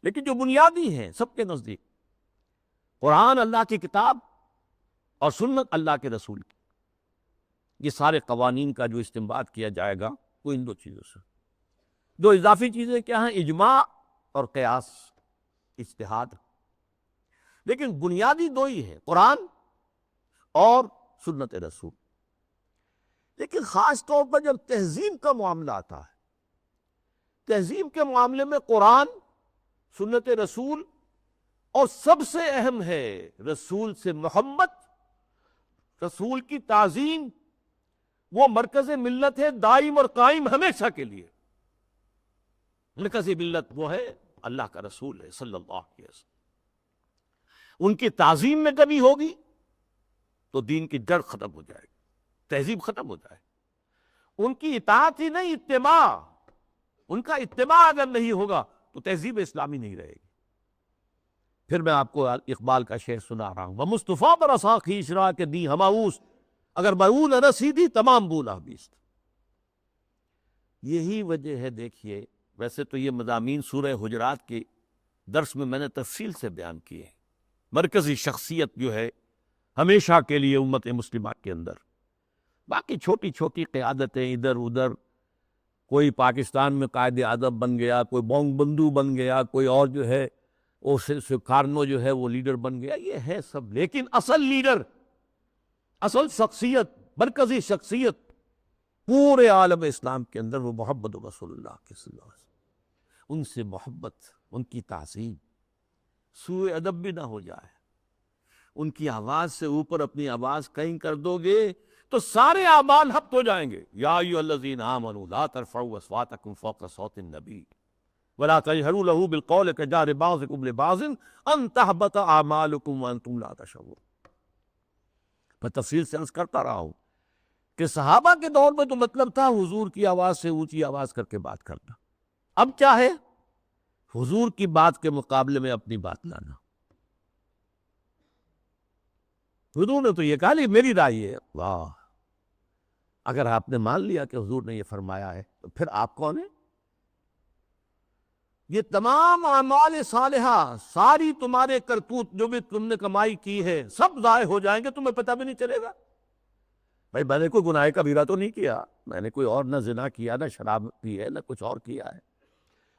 لیکن جو بنیادی ہیں سب کے نزدیک، قرآن اللہ کی کتاب اور سنت اللہ کے رسول کی، یہ سارے قوانین کا جو استنباط کیا جائے گا وہ ان 2 چیزوں سے۔ 2 اضافی چیزیں کیا ہیں؟ اجماع اور قیاس، اجتہاد، لیکن بنیادی 2 ہی ہیں، قرآن اور سنت رسول۔ لیکن خاص طور پر جب تہذیب کا معاملہ آتا ہے، تہذیب کے معاملے میں قرآن، سنت رسول، اور سب سے اہم ہے رسول سے محبت، رسول کی تعظیم، وہ مرکز ملت ہے دائم اور قائم ہمیشہ کے لیے۔ مرکز ملت وہ ہے اللہ کا رسول ہے صلی اللہ علیہ وسلم، ان کی تعظیم میں کمی ہوگی تو دین کی جڑ ختم ہو جائے گی، تہذیب ختم ہو جائے گی۔ ان کی اطاعت ہی نہیں، اتباع، ان کا اتباع اگر نہیں ہوگا تو تہذیب اسلامی نہیں رہے گی۔ پھر میں آپ کو اقبال کا شعر سنا رہا ہوں، وہ مصطفیٰ پر اساخی اشرا کے دی ہماؤس، اگر بول رسیدی تمام بولا بیست۔ یہی وجہ ہے، دیکھیے ویسے تو یہ مضامین سورہ حجرات کے درس میں نے تفصیل سے بیان کیے ہیں۔ مرکزی شخصیت جو ہے ہمیشہ کے لیے امت مسلمہ کے اندر، باقی چھوٹی چھوٹی قیادتیں ادھر ادھر، کوئی پاکستان میں قائد اعظم بن گیا، کوئی بونگ بندو بن گیا، کوئی اور جو ہے وہ سکارنو جو ہے وہ لیڈر بن گیا، یہ ہے سب، لیکن اصل لیڈر، اصل شخصیت، مرکزی شخصیت پورے عالم اسلام کے اندر وہ محمد رسول اللہ کے صلی اللہ علیہ وسلم۔ ان سے محبت، ان کی تعظیم، سوء ادب بھی نہ ہو جائے۔ ان کی آواز سے اوپر اپنی آواز کہیں کر دو گے تو سارے اعمال ہبط ہو جائیں گے۔ یا ایھا الذین آمنوا لا ترفعوا اصواتکم فوق صوت النبی ولا تجہروا له بالقول کجہر بعضکم لبعض ان تحبط اعمالکم وانتم لا تشعرون۔ میں تفصیل سے عرض کرتا رہا ہوں کہ صحابہ کے دور میں تو مطلب تھا حضور کی آواز سے اونچی آواز کر کے بات کرنا، اب کیا ہے؟ حضور کی بات کے مقابلے میں اپنی بات لانا۔ حضور نے تو یہ کہا، لیکن میری رائے ہے۔ واہ، اگر آپ نے مان لیا کہ حضور نے یہ فرمایا ہے تو پھر آپ کون ہیں؟ یہ تمام اعمال صالحہ، ساری تمہارے کرتوت جو بھی تم نے کمائی کی ہے، سب ضائع ہو جائیں گے، تمہیں پتہ بھی نہیں چلے گا۔ بھائی میں نے کوئی گناہ کبیرہ تو نہیں کیا، میں نے کوئی اور نہ زنا کیا، نہ شراب پی ہے، نہ کچھ اور کیا ہے۔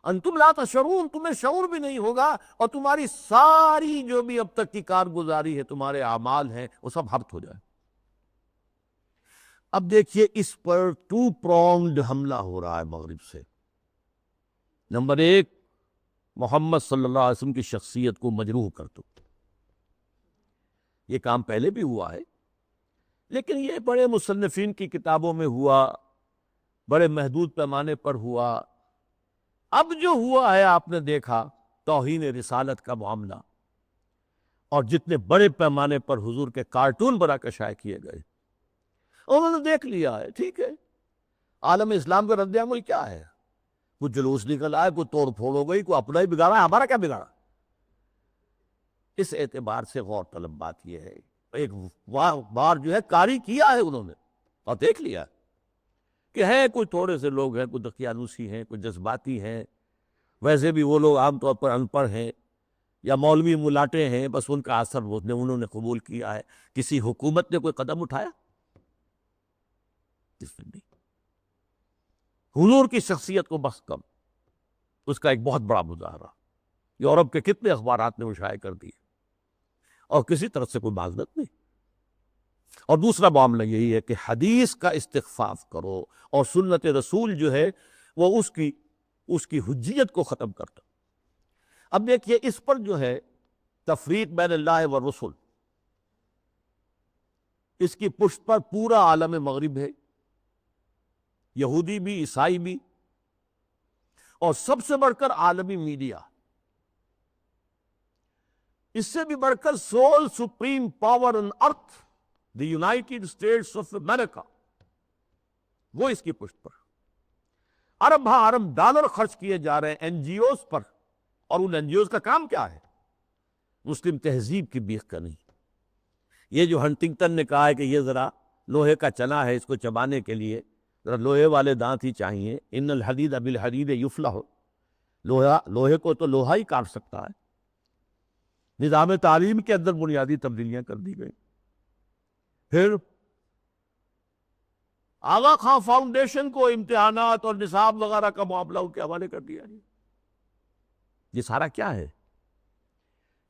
انتم لا تشعرون، تمہیں شعور بھی نہیں ہوگا، اور تمہاری ساری جو بھی اب تک کی کارگزاری ہے، تمہارے اعمال ہیں، وہ سب ہبط ہو جائے۔ اب دیکھیے اس پر ٹو پرونگڈ حملہ ہو رہا ہے مغرب سے۔ نمبر ایک، محمد صلی اللہ علیہ وسلم کی شخصیت کو مجروح کر دو۔ یہ کام پہلے بھی ہوا ہے، لیکن یہ بڑے مصنفین کی کتابوں میں ہوا، بڑے محدود پیمانے پر ہوا۔ اب جو ہوا ہے آپ نے دیکھا، توہین رسالت کا معاملہ، اور جتنے بڑے پیمانے پر حضور کے کارٹون بنا کر شائع کیے گئے، انہوں نے دیکھ لیا ہے، ٹھیک ہے، عالم اسلام کا رد عمل کیا ہے؟ کچھ جلوس نکل آئے، کوئی توڑ پھوڑ ہو گئی، کوئی اپنا ہی بگاڑا ہے، ہمارا کیا بگاڑا؟ اس اعتبار سے غور طلب بات یہ ہے، ایک بار جو ہے کاری کیا ہے انہوں نے، اور دیکھ لیا کہ ہے کوئی تھوڑے سے لوگ ہیں، کوئی دقیانوسی ہیں، کوئی جذباتی ہیں، ویسے بھی وہ لوگ عام طور پر ان پڑھ ہیں یا مولوی ملاٹے ہیں، بس ان کا اثر انہوں نے قبول کیا ہے۔ کسی حکومت نے کوئی قدم اٹھایا؟ اس میں نہیں۔ حضور کی شخصیت کو بس کم، اس کا ایک بہت بڑا مظاہرہ یورپ کے کتنے اخبارات نے شائع کر دیے، اور کسی طرح سے کوئی معذرت نہیں۔ اور دوسرا معاملہ یہی ہے کہ حدیث کا استخفاف کرو، اور سنت رسول جو ہے وہ اس کی حجیت کو ختم کرتا۔ اب دیکھیے اس پر جو ہے تفریق بین اللہ والرسل، اس کی پشت پر پورا عالم مغرب ہے، یہودی بھی، عیسائی بھی، اور سب سے بڑھ کر عالمی میڈیا، اس سے بھی بڑھ کر civil supreme power on earth, the United States of America, وہ اس کی پشت پر ارب ہاں ارب ڈالر خرچ کیے جا رہے ہیں این جی اوز پر، اور ان این جی اوز کا کام کیا ہے؟ مسلم تہذیب کی بیخ کا نہیں۔ یہ جو ہنٹنگٹن نے کہا ہے کہ یہ ذرا لوہے کا چنا ہے، اس کو چبانے کے لیے ذرا لوہے والے دانت ہی چاہیے، ان الحدید بالحدید یفلح، لوہے کو تو لوہا ہی کاٹ سکتا ہے۔ نظام تعلیم کے اندر بنیادی تبدیلیاں کر دی گئی۔ پھر آغا خان فاؤنڈیشن کو امتحانات اور نصاب وغیرہ کا معاملہ ان کے حوالے کر دیا۔ یہ سارا کیا ہے؟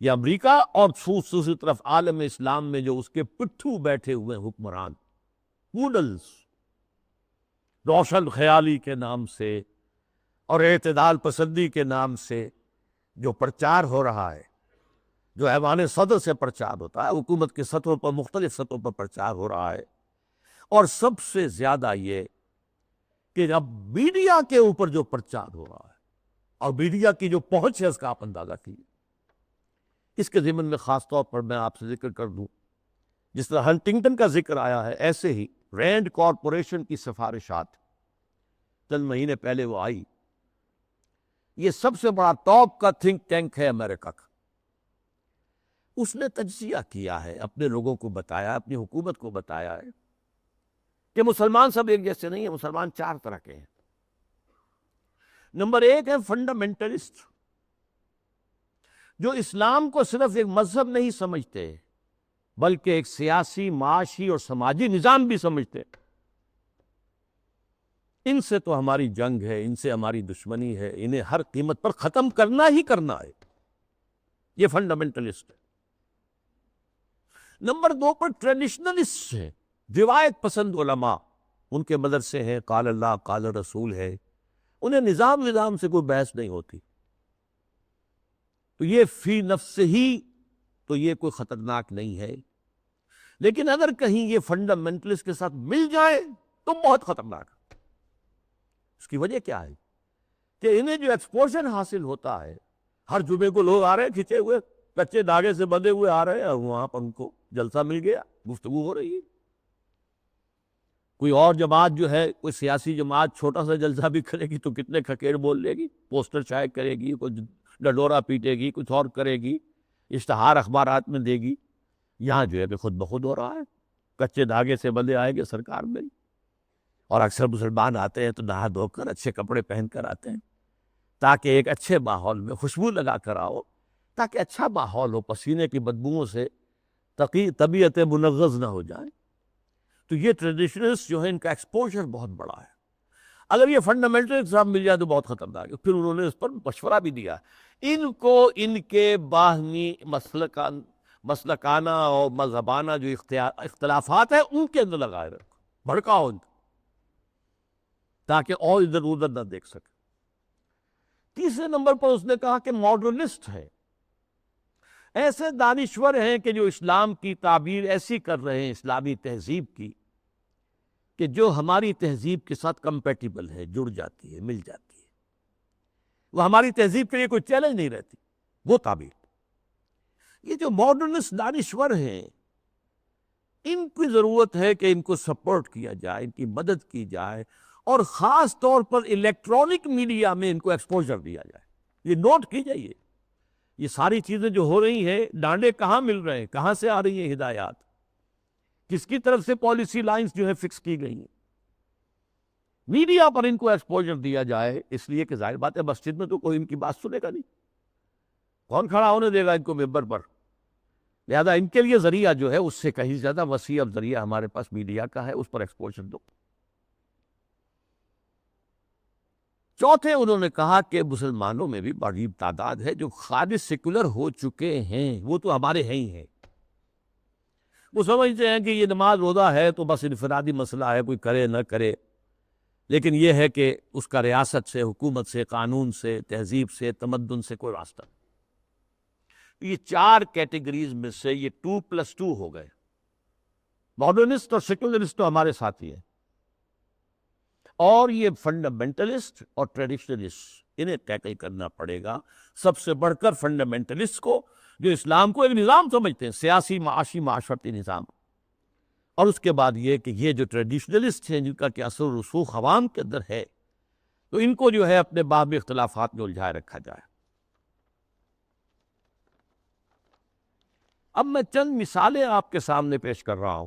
یہ امریکہ اور دوسری طرف عالم اسلام میں جو اس کے پٹھو بیٹھے ہوئے حکمران، پوڈلز، روشن خیالی کے نام سے اور اعتدال پسندی کے نام سے جو پرچار ہو رہا ہے، جو ایوان صدر سے پرچار ہوتا ہے، حکومت کی سطحوں پر، مختلف سطحوں پر پرچار ہو رہا ہے، اور سب سے زیادہ یہ کہ اب میڈیا کے اوپر جو پرچار ہو رہا ہے، اور میڈیا کی جو پہنچ ہے، اس کا آپ اندازہ کیجیے۔ اس کے ضمن میں خاص طور پر میں آپ سے ذکر کر دوں، جس طرح ہنٹنگٹن کا ذکر آیا ہے، ایسے ہی رینڈ کارپوریشن کی سفارشات چند مہینے پہلے وہ آئی یہ سب سے بڑا ٹاپ کا تھنک ٹینک ہے امریکہ کا. اس نے تجزیہ کیا ہے، اپنے لوگوں کو بتایا، اپنی حکومت کو بتایا ہے کہ مسلمان سب ایک جیسے نہیں ہیں، مسلمان 4 طرح کے ہیں. نمبر 1 ہے فنڈامنٹلسٹ، جو اسلام کو صرف ایک مذہب نہیں سمجھتے بلکہ ایک سیاسی، معاشی اور سماجی نظام بھی سمجھتے. ان سے تو ہماری جنگ ہے، ان سے ہماری دشمنی ہے، انہیں ہر قیمت پر ختم کرنا ہی کرنا ہے. یہ فنڈامنٹلسٹ ہے. نمبر 2 پر ٹریڈیشنلسٹ ہے، روایت پسند علماء. ان کے مدرسے ہیں، قال اللہ قال رسول ہے، انہیں نظام سے کوئی بحث نہیں ہوتی. تو یہ فی نفس ہی تو یہ کوئی خطرناک نہیں ہے، لیکن اگر کہیں یہ فنڈامنٹلسٹ کے ساتھ مل جائے تو بہت خطرناک ہے. اس کی وجہ کیا ہے کہ انہیں جو ایکسپوژر حاصل ہوتا ہے، ہر جمعے کو لوگ آ رہے ہیں کھچے ہوئے، کچے دھاگے سے بندھے ہوئے آ رہے ہیں، اور وہاں پر ان کو جلسہ مل گیا، گفتگو ہو رہی ہے. کوئی اور جماعت جو ہے، کوئی سیاسی جماعت چھوٹا سا جلسہ بھی کرے گی تو کتنے کھکیڑ بول لے گی، پوسٹر شائع کرے گی، کوئی ڈڈورا پیٹے گی، کچھ اور کرے گی، اشتہار اخبارات میں دے گی. یہاں جو ہے کہ خود بخود ہو رہا ہے، کچے دھاگے سے بندھے آئے گے سرکار میں. اور اکثر مسلمان آتے ہیں تو نہا دھو کر اچھے کپڑے پہن کر آتے ہیں تاکہ ایک اچھے ماحول میں خوشبو لگا کر آؤ، تاکہ اچھا ماحول ہو، پسینے کی بدبوؤں سے طبیعتیں منغص نہ ہو جائیں. تو یہ ٹریڈیشنلسٹ جو ہے، ان کا ایکسپوژر بہت بڑا ہے. اگر یہ فنڈامنٹل ایگزام مل جائے تو بہت خطرناک ہے. پھر انہوں نے اس پر مشورہ بھی دیا، ان کو ان کے باہمی مسلکانہ اور مذہبانہ جو اختلافات ہیں ان کے اندر لگائے رکھو، بھڑکاؤ ان کو، تاکہ اور ادھر ادھر نہ دیکھ سکے. تیسرے نمبر پر اس نے کہا کہ ماڈرنسٹ ہے، ایسے دانشور ہیں کہ جو اسلام کی تعبیر ایسی کر رہے ہیں، اسلامی تہذیب کی، کہ جو ہماری تہذیب کے ساتھ کمپیٹیبل ہے، جڑ جاتی ہے، مل جاتی ہے، وہ ہماری تہذیب کے لیے کوئی چیلنج نہیں رہتی، وہ تعبیر. یہ جو ماڈرنسٹ دانشور ہیں، ان کی ضرورت ہے کہ ان کو سپورٹ کیا جائے، ان کی مدد کی جائے، اور خاص طور پر الیکٹرانک میڈیا میں ان کو ایکسپوژر دیا جائے. یہ نوٹ کیجئے، یہ ساری چیزیں جو ہو رہی ہیں، ڈانڈے کہاں مل رہے ہیں، کہاں سے آ رہی ہیں ہدایات، کس کی طرف سے پالیسی لائنز جو ہے فکس کی گئی ہیں. میڈیا پر ان کو ایکسپوژر دیا جائے، اس لیے کہ ظاہر بات ہے مسجد میں تو کوئی ان کی بات سنے گا نہیں، کون کھڑا ہونے دے گا ان کو ممبر پر. لہذا ان کے لیے ذریعہ جو ہے اس سے کہیں زیادہ وسیع اب ذریعہ ہمارے پاس میڈیا کا ہے، اس پر ایکسپوژر دو. چوتھے انہوں نے کہا کہ مسلمانوں میں بھی بڑی تعداد ہے جو خالص سیکولر ہو چکے ہیں، وہ تو ہمارے ہیں ہی ہیں. وہ سمجھتے ہیں کہ یہ نماز روزہ ہے تو بس انفرادی مسئلہ ہے، کوئی کرے نہ کرے، لیکن یہ ہے کہ اس کا ریاست سے، حکومت سے، قانون سے، تہذیب سے، تمدن سے کوئی واسطہ نہیں. یہ 4 کیٹیگریز میں سے یہ 2+2 ہو گئے. ماڈرنسٹ اور سیکولرسٹ تو ہمارے ساتھی ہیں، اور یہ فنڈامنٹلسٹ اور ٹریڈیشنلسٹ، انہیں ٹیکل کرنا پڑے گا. سب سے بڑھ کر فنڈامنٹلسٹ کو، جو اسلام کو ایک نظام سمجھتے ہیں، سیاسی، معاشی، معاشرتی نظام. اور اس کے بعد یہ کہ یہ جو ٹریڈیشنلسٹ ہیں، جن کا کہ اثر و رسوخ عوام کے اندر ہے، تو ان کو جو ہے اپنے باہمی اختلافات میں الجھائے رکھا جائے. اب میں چند مثالیں آپ کے سامنے پیش کر رہا ہوں،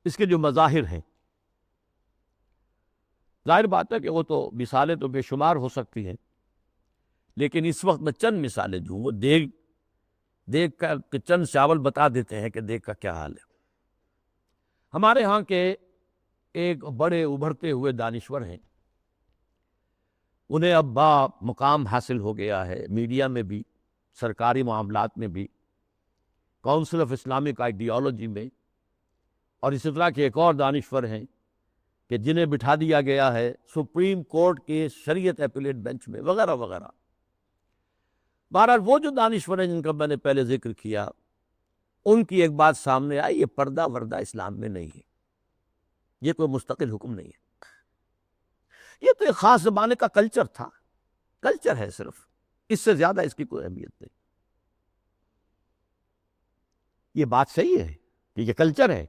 اس کے جو مظاہر ہیں. ظاہر بات ہے کہ وہ تو مثالیں تو بے شمار ہو سکتی ہیں، لیکن اس وقت میں چند مثالیں دوں. وہ دیگ کا چند چاول بتا دیتے ہیں کہ دیگ کا کیا حال ہے. ہمارے ہاں کے ایک بڑے ابھرتے ہوئے دانشور ہیں، انہیں اب مقام حاصل ہو گیا ہے، میڈیا میں بھی، سرکاری معاملات میں بھی، کونسل آف اسلامک آئیڈیالوجی میں. اور اسی طرح کے ایک اور دانشور ہیں کہ جنہیں بٹھا دیا گیا ہے سپریم کورٹ کے شریعت اپیلیٹ بینچ میں، وغیرہ وغیرہ. بہرحال وہ جو دانشور ہیں جن کا میں نے پہلے ذکر کیا، ان کی ایک بات سامنے آئی، یہ پردہ وردہ اسلام میں نہیں ہے، یہ کوئی مستقل حکم نہیں ہے، یہ تو ایک خاص زمانے کا کلچر تھا، کلچر ہے صرف، اس سے زیادہ اس کی کوئی اہمیت نہیں. یہ بات صحیح ہے کہ یہ کلچر ہے،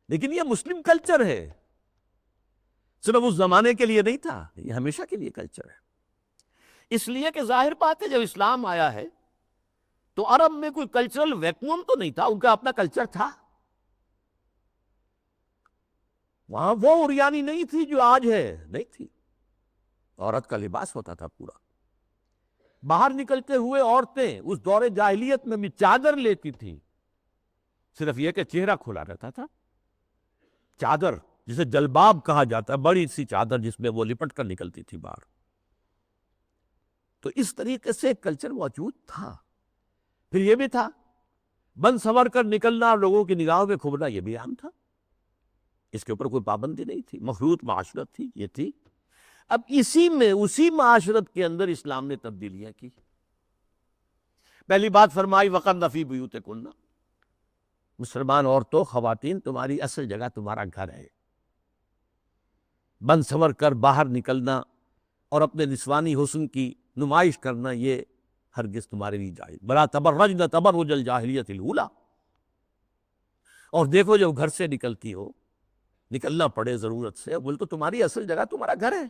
لیکن یہ مسلم کلچر ہے. صرف اس زمانے کے لیے نہیں تھا، یہ ہمیشہ کے لیے کلچر ہے۔ اس لیے کہ ظاہر بات ہے جب اسلام آیا ہے تو عرب میں کوئی کلچرل ویکوم تو نہیں تھا، ان کا اپنا کلچر تھا۔ وہاں وہ عریانی نہیں تھی جو آج ہے، نہیں تھی۔ عورت کا لباس ہوتا تھا پورا۔ باہر نکلتے ہوئے عورتیں اس دور جاہلیت میں بھی چادر لیتی تھی، صرف یہ کہ چہرہ کھلا رہتا تھا۔ چادر جسے جلباب کہا جاتا ہے، بڑی سی چادر جس میں وہ لپٹ کر نکلتی تھی باہر۔ تو اس طریقے سے کلچر موجود تھا۔ پھر یہ بھی تھا بن سنور کر نکلنا، لوگوں کی نگاہوں میں کھبنا، یہ بھی عام تھا، اس کے اوپر کوئی پابندی نہیں تھی، مخلوط معاشرت تھی، یہ تھی۔ اب اسی معاشرت کے اندر اسلام نے تبدیلیاں کی۔ پہلی بات فرمائی وَقَرْنَ فِي بُيُوتِكُنَّ، مسلمان عورتوں، خواتین، تمہاری اصل جگہ تمہارا گھر ہے۔ بن سنور کر باہر نکلنا اور اپنے نسوانی حسن کی نمائش کرنا یہ ہرگز تمہارے لیے جائز۔ بلا تبرجن تبرج الجاہلیت الاولیٰ۔ اور دیکھو جب گھر سے نکلتی ہو، نکلنا پڑے ضرورت سے، بول تو تمہاری اصل جگہ تمہارا گھر ہے۔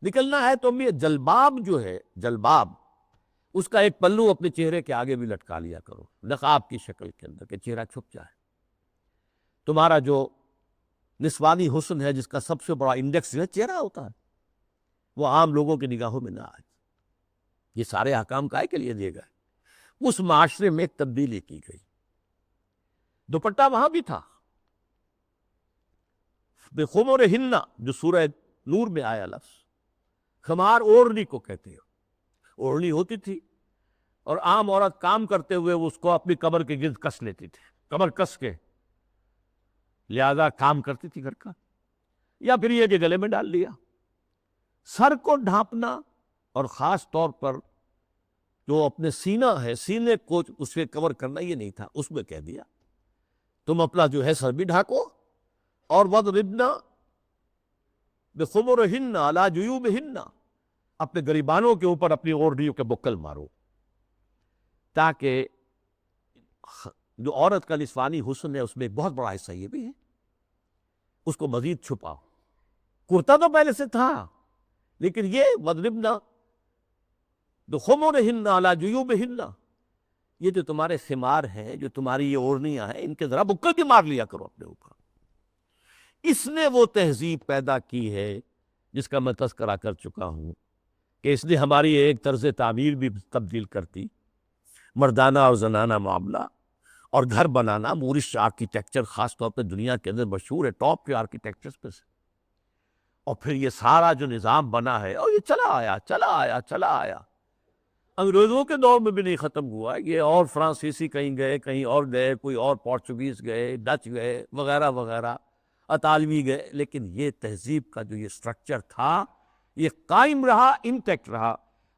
نکلنا ہے تو یہ جلباب جو ہے، جلباب، اس کا ایک پلو اپنے چہرے کے آگے بھی لٹکا لیا کرو، نقاب کی شکل کے اندر، کہ چہرہ چھپ جائے۔ تمہارا جو نسوانی حسن ہے، جس کا سب سے بڑا انڈیکس جو ہے چہرہ ہوتا ہے، وہ عام لوگوں کی نگاہوں میں نہ آئے۔ یہ سارے احکام کائے کے لیے دیے گئے۔ اس معاشرے میں ایک تبدیلی کی گئی۔ دوپٹہ وہاں بھی تھا، بِخُمُرِهِنَّ، جو سورہ نور میں آیا لفظ، خمار اوڑھنی کو کہتے ہیں۔ اوڑھنی ہوتی تھی اور عام عورت کام کرتے ہوئے اس کو اپنی کمر کے گرد کس لیتی تھی، کمر کس کے، لہذا کام کرتی تھی گھر کا، یا پھر یہ کہ گلے میں ڈال لیا۔ سر کو ڈھانپنا اور خاص طور پر جو اپنے سینہ ہے، سینے کو اس سے کور کرنا، یہ نہیں تھا، اس میں کہہ دیا تم اپنا جو ہے سر بھی ڈھانکو، اور وَضْرِبْنَ بِخُمُرِهِنَّ عَلَىٰ جُيُوبِهِنَّ، اپنے گریبانوں کے اوپر اپنی اوڑھنیوں کے بکل مارو، تاکہ جو عورت کا نسوانی حسن ہے اس میں ایک بہت بڑا حصہ یہ بھی ہے، اس کو مزید چھپاؤ۔ کرتا تو پہلے سے تھا، لیکن یہ وَضْرِبْنَ بِخُمُرِهِنَّ عَلَىٰ جُيُوبِهِنَّ، یہ جو تمہارے خمار ہیں، جو تمہاری یہ اوڑھنیاں ہیں، ان کے ذرا بکل بھی مار لیا کرو اپنے اوپر۔ اس نے وہ تہذیب پیدا کی ہے جس کا میں تذکرہ کر چکا ہوں کہ اس نے ہماری ایک طرز تعمیر بھی تبدیل کرتی، مردانہ اور زنانہ معاملہ، اور گھر بنانا، مورش آرکیٹیکچر خاص طور پہ دنیا کے اندر مشہور ہے، ٹاپ کے آرکیٹیکچرز پہ سے۔ اور پھر یہ سارا جو نظام بنا ہے، اور یہ چلا آیا، انگریزوں کے دور میں بھی نہیں ختم ہوا، یہ اور فرانسیسی کہیں گئے، کہیں اور گئے، کوئی اور پورچوگیز گئے، ڈچ گئے، وغیرہ وغیرہ، اطالوی گئے، لیکن یہ تہذیب کا جو یہ سٹرکچر تھا یہ قائم رہا، انٹیکٹ رہا۔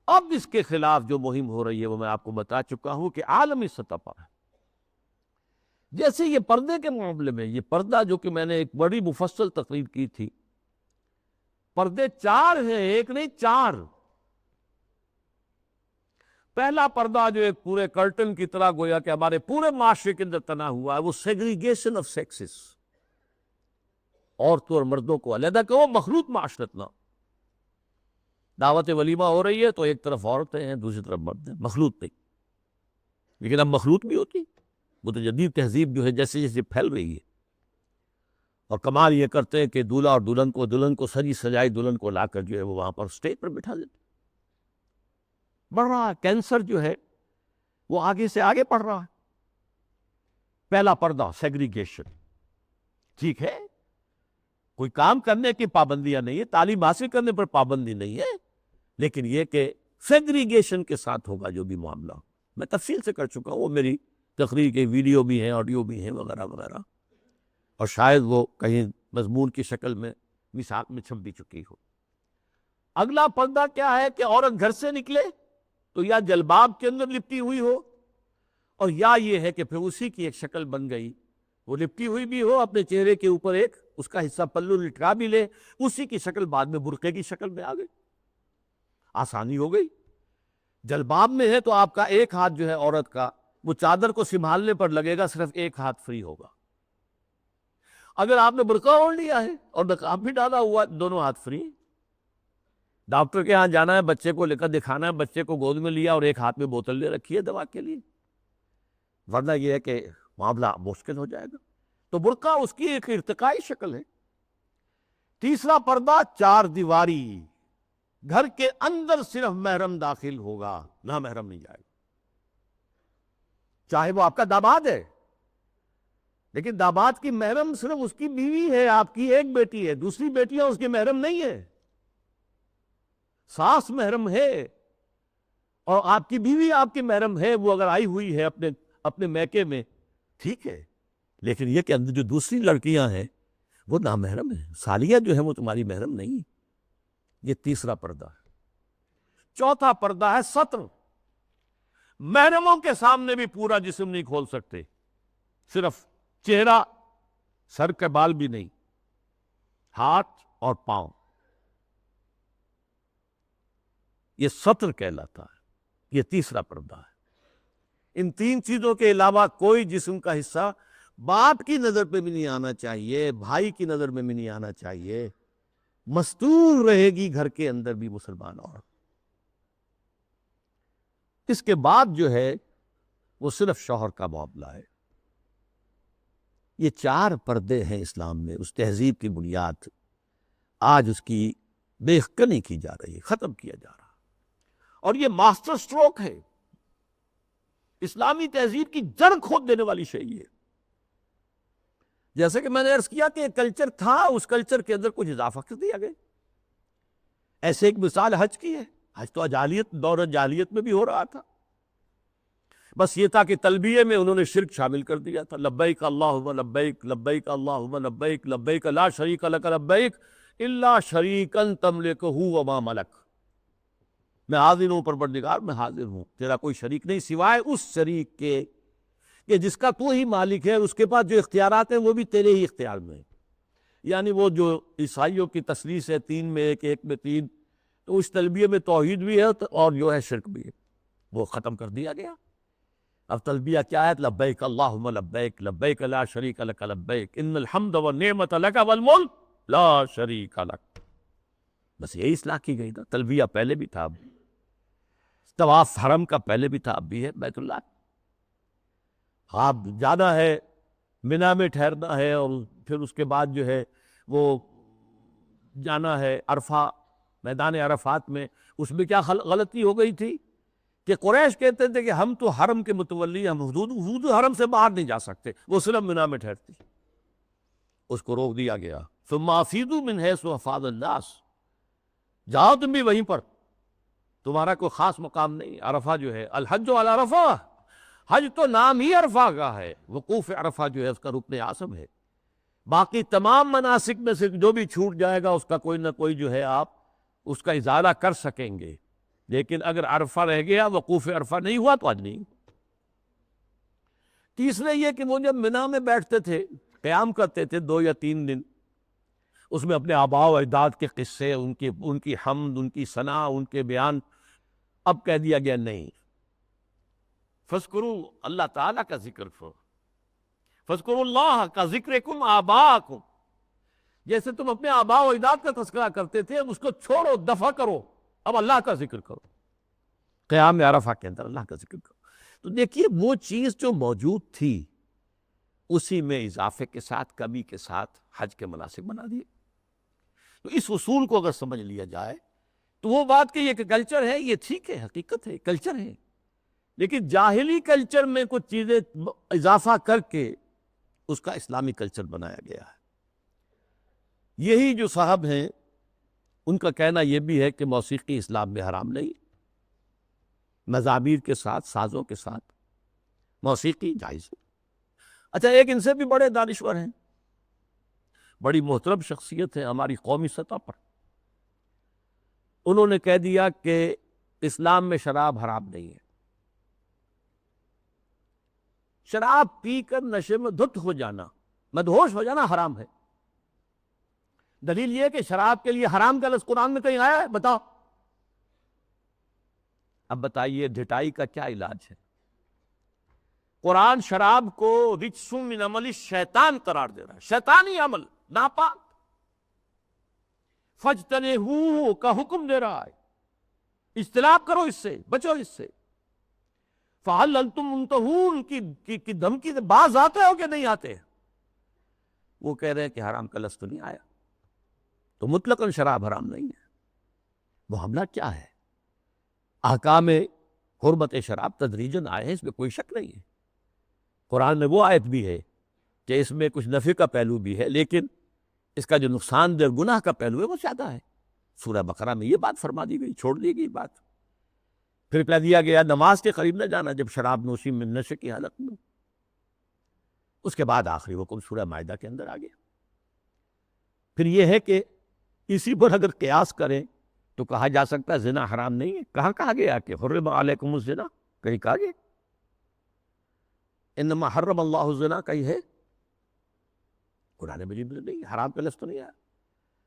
اب اس کے خلاف جو مہم ہو رہی ہے وہ میں آپ کو بتا چکا ہوں کہ عالمی سطح پر ہے۔ جیسے یہ پردے کے معاملے میں، یہ پردہ جو کہ میں نے ایک بڑی مفصل تقریر کی تھی، پردے 4 ہیں، ایک نہیں 4۔ پہلا پردہ جو ایک پورے کرٹن کی طرح گویا کہ ہمارے پورے معاشرے کے اندر تنا ہوا ہے، وہ سیگریگیشن آف سیکسز، عورتوں اور مردوں کو علیحدہ کہ وہ مخلوط معاشرت نہ۔ دعوت ولیمہ ہو رہی ہے تو ایک طرف عورتیں ہیں، دوسری طرف مرد ہیں، مخلوط نہیں۔ لیکن اب مخلوط بھی ہوتی، متجدد تہذیب جو ہے جیسے جیسے پھیل رہی ہے، اور کمال یہ کرتے ہیں کہ دولہا اور دلہن کو سجی سجائی دلہن کو لا کر جو ہے وہ وہاں پر اسٹیج پر بٹھا دیتے۔ بڑھ رہا ہے کینسر جو ہے وہ آگے سے آگے بڑھ رہا ہے۔ پہلا پردہ سیگریگیشن، ٹھیک ہے، کوئی کام کرنے کی پابندیاں نہیں ہے، تعلیم حاصل کرنے پر پابندی نہیں ہے، لیکن یہ کہ سیگریگیشن کے ساتھ ہوگا جو بھی معاملہ، میں تفصیل سے کر چکا ہوں، وہ میری تقریر کے ویڈیو بھی ہیں، آڈیو بھی ہیں، وغیرہ وغیرہ، اور شاید وہ کہیں مضمون کی شکل میں مثال میں چھپ بھی چکی ہو۔ اگلا پردہ کیا ہے کہ عورت گھر سے نکلے تو یا جلباب کے اندر لپٹی ہوئی ہو، اور یا یہ ہے کہ پھر اسی کی ایک شکل بن گئی، وہ لپٹی ہوئی بھی ہو، اپنے چہرے کے اوپر ایک اس کا حصہ پلو لٹکا بھی لے، اسی کی شکل بعد میں برقعے کی شکل میں آ گئی، آسانی ہو گئی۔ جلباب میں ہے تو آپ کا ایک ہاتھ جو ہے عورت کا وہ چادر کو سنبھالنے پر لگے گا، صرف ایک ہاتھ فری ہوگا، اگر آپ نے برقع اوڑھ لیا ہے اور نقاب بھی ڈالا ہوا، دونوں ہاتھ فری۔ ڈاکٹر کے ہاں جانا ہے، بچے کو لے کر دکھانا ہے، بچے کو گود میں لیا اور ایک ہاتھ میں بوتل لے رکھی ہے دوا کے لیے، ورنہ یہ ہے کہ معاملہ مشکل ہو جائے گا۔ تو برقع اس کی ایک ارتقائی شکل ہے۔ تیسرا پردہ چار دیواری، گھر کے اندر صرف محرم داخل ہوگا، نہ محرم نہیں جائے گا، چاہے وہ آپ کا داماد ہے، لیکن داماد کی محرم صرف اس کی بیوی ہے، آپ کی ایک بیٹی ہے، دوسری بیٹیاں اس کی محرم نہیں ہے۔ ساس محرم ہے اور آپ کی بیوی آپ کی محرم ہے، وہ اگر آئی ہوئی ہے اپنے میکے میں، ٹھیک ہے، لیکن یہ کہ اندر جو دوسری لڑکیاں ہیں وہ نامحرم ہیں، سالیاں جو ہیں وہ تمہاری محرم نہیں۔ یہ تیسرا پردہ ہے۔ چوتھا پردہ ہے ستر۔ محرموں کے سامنے بھی پورا جسم نہیں کھول سکتے، صرف چہرہ، سر کے بال بھی نہیں، ہاتھ اور پاؤں، یہ ستر کہلاتا ہے۔ یہ تیسرا پردہ ہے۔ ان تین چیزوں کے علاوہ کوئی جسم کا حصہ باپ کی نظر پہ بھی نہیں آنا چاہیے، بھائی کی نظر میں بھی نہیں آنا چاہیے، مستور رہے گی گھر کے اندر بھی مسلمان عورت۔ اس کے بعد جو ہے وہ صرف شوہر کا معاملہ ہے۔ یہ چار پردے ہیں اسلام میں، اس تہذیب کی بنیاد آج اس کی بے کنی کی جا رہی ہے، ختم کیا جا رہا، اور یہ ماسٹر سٹروک ہے، اسلامی تہذیب کی جڑ کھود دینے والی شے ہے۔ جیسے کہ میں نے عرض کیا کہ ایک کلچر تھا، اس کلچر کے اندر کچھ اضافہ کر دیا گیا۔ ایسے ایک مثال حج کی ہے، حج تو دور جاہلیت میں بھی ہو رہا تھا، بس یہ تھا کہ تلبیہ میں انہوں نے شرک شامل کر دیا تھا، لبیک اللہم لبیک، لبیک اللہم لبیک، لبیک لا شریک لک لبیک الا شریکا تملکہ وما ملک، میں حاضر ہوں پروردگار، میں حاضر ہوں، تیرا کوئی شریک نہیں سوائے اس شریک کے کہ جس کا تو ہی مالک ہے، اس کے پاس جو اختیارات ہیں وہ بھی تیرے ہی اختیار میں ہیں۔ یعنی وہ جو عیسائیوں کی تثلیث ہے، تین میں ایک، ایک میں تین، تو اس تلبیہ میں توحید بھی ہے اور جو ہے شرک بھی ہے، وہ ختم کر دیا گیا۔ اب تلبیہ کیا ہے؟ لبیک اللہم لبیک، لبیک لا شریک لک لبیک، ان الحمد والنعمت لک والملک لا شریک لک۔ بس یہی اصلاح کی گئی تھا۔ تلبیہ پہلے بھی تھا، طواف حرم کا پہلے بھی تھا، اب بھی ہے۔ بیت اللہ آپ جانا ہے، منا میں ٹھہرنا ہے، اور پھر اس کے بعد جو ہے وہ جانا ہے عرفہ، میدان عرفات میں۔ اس میں کیا غلطی ہو گئی تھی کہ قریش کہتے تھے کہ ہم تو حرم کے متولی، ہم حدود حرم سے باہر نہیں جا سکتے، وہ صرف منا میں ٹھہرتی، اس کو روک دیا گیا۔ ثم افیضوا من حیث افاض الناس، جاؤ تم بھی وہیں پر، تمہارا کوئی خاص مقام نہیں۔ عرفہ جو ہے، الحج علی عرفہ، حج تو نام ہی عرفہ کا ہے، وقوف عرفہ جو ہے اس کا رکن اعظم ہے۔ باقی تمام مناسک میں سے جو بھی چھوٹ جائے گا اس کا کوئی نہ کوئی جو ہے آپ اس کا ازالہ کر سکیں گے، لیکن اگر عرفہ رہ گیا، وقوف عرفہ نہیں ہوا تو حج نہیں۔ تیسرے یہ کہ وہ جب منا میں بیٹھتے تھے، قیام کرتے تھے 2 یا 3 دن، اس میں اپنے آباء و اجداد کے قصے، ان کی حمد، ان کی ثنا، ان کے بیان، اب کہہ دیا گیا نہیں، فاذکروا، اللہ تعالیٰ کا ذکر کرو، فاذکروا اللہ کا ذکرکم آباءکم، جیسے تم اپنے آباء و اجداد کا تذکرہ کرتے تھے، اس کو چھوڑو، دفع کرو، اب اللہ کا ذکر کرو، قیام عرفہ کے اندر اللہ کا ذکر کرو۔ تو دیکھیے وہ چیز جو موجود تھی اسی میں اضافے کے ساتھ، کمی کے ساتھ حج کے مناسک بنا دیے۔ تو اس اصول کو اگر سمجھ لیا جائے تو وہ بات کہ یہ کہ کلچر ہے، یہ ٹھیک ہے، حقیقت ہے، کلچر ہے، لیکن جاہلی کلچر میں کچھ چیزیں اضافہ کر کے اس کا اسلامی کلچر بنایا گیا ہے۔ یہی جو صاحب ہیں ان کا کہنا یہ بھی ہے کہ موسیقی اسلام میں حرام نہیں، مزامیر کے ساتھ، سازوں کے ساتھ موسیقی جائز ہے۔ اچھا، ایک ان سے بھی بڑے دانشور ہیں، بڑی محترم شخصیت ہے ہماری قومی سطح پر، انہوں نے کہہ دیا کہ اسلام میں شراب حرام نہیں ہے، شراب پی کر نشے میں دھت ہو جانا، مدہوش ہو جانا حرام ہے۔ دلیل یہ کہ شراب کے لیے حرام کا لفظ قرآن میں کہیں آیا ہے؟ بتاؤ۔ اب بتائیے ڈھٹائی کا کیا علاج ہے؟ قرآن شراب کو رجس من عمل شیطان قرار دے رہا ہے، شیطانی عمل، ناپاک۔ فاجتنبوہ کا حکم دے رہا ہے، اجتناب کرو اس سے، بچو اس سے۔ فہل انتم منتہون کی دھمکی سے باز آتے ہو کہ نہیں آتے؟ وہ کہہ رہے ہیں کہ حرام کا لفظ تو نہیں آیا، تو مطلقاً شراب حرام نہیں ہے۔ وہ حملہ کیا ہے؟ احکام حرمت شراب تدریجاً آئے ہیں، اس میں کوئی شک نہیں ہے۔ قرآن میں وہ آیت بھی ہے کہ اس میں کچھ نفع کا پہلو بھی ہے، لیکن اس کا جو نقصان دہ گناہ کا پہلو ہے وہ زیادہ ہے۔ سورہ بقرہ میں یہ بات فرما دی گئی، چھوڑ دی گئی بات۔ پھر کہہ دیا گیا نماز کے قریب نہ جانا جب شراب نوشی میں نشے کی حالت میں۔ اس کے بعد آخری حکم سورہ مائدہ کے اندر آ گیا۔ پھر یہ ہے کہ اسی پر اگر قیاس کریں تو کہا جا سکتا ہے زنا حرام نہیں ہے۔ کہاں کہا گیا کہ حرم علیکم الزنا؟ کہیں کہا گیا انما حرم اللہ الزنا؟ کہیں ہے؟ قرآن مجید میں نہیں، حرام کا لفظ تو نہیں آیا۔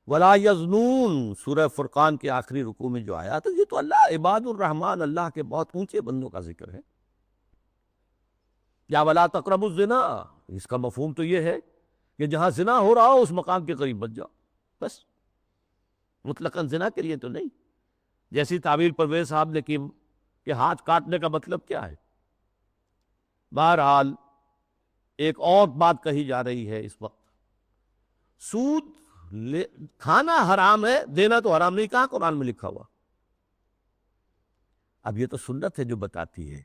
ولا یزنون سورہ فرقان کے آخری رکوع میں جو آیا تو یہ تو اللہ عباد الرحمن، اللہ کے بہت اونچے بندوں کا ذکر ہے۔ یا ولا تقربوا الزنا، اس کا مفہوم تو یہ ہے کہ جہاں زنا ہو رہا ہو اس مقام کے قریب مت جاؤ، بس۔ مطلقاً زنا کے لیے تو نہیں۔ جیسی تعبیر پرویز صاحب نے کی کہ ہاتھ کاٹنے کا مطلب کیا ہے؟ بہرحال ایک اور بات کہی جا رہی ہے اس وقت، سود کھانا حرام ہے، دینا تو حرام نہیں، کہاں قرآن میں لکھا ہوا؟ اب یہ تو سنت ہے جو بتاتی ہے۔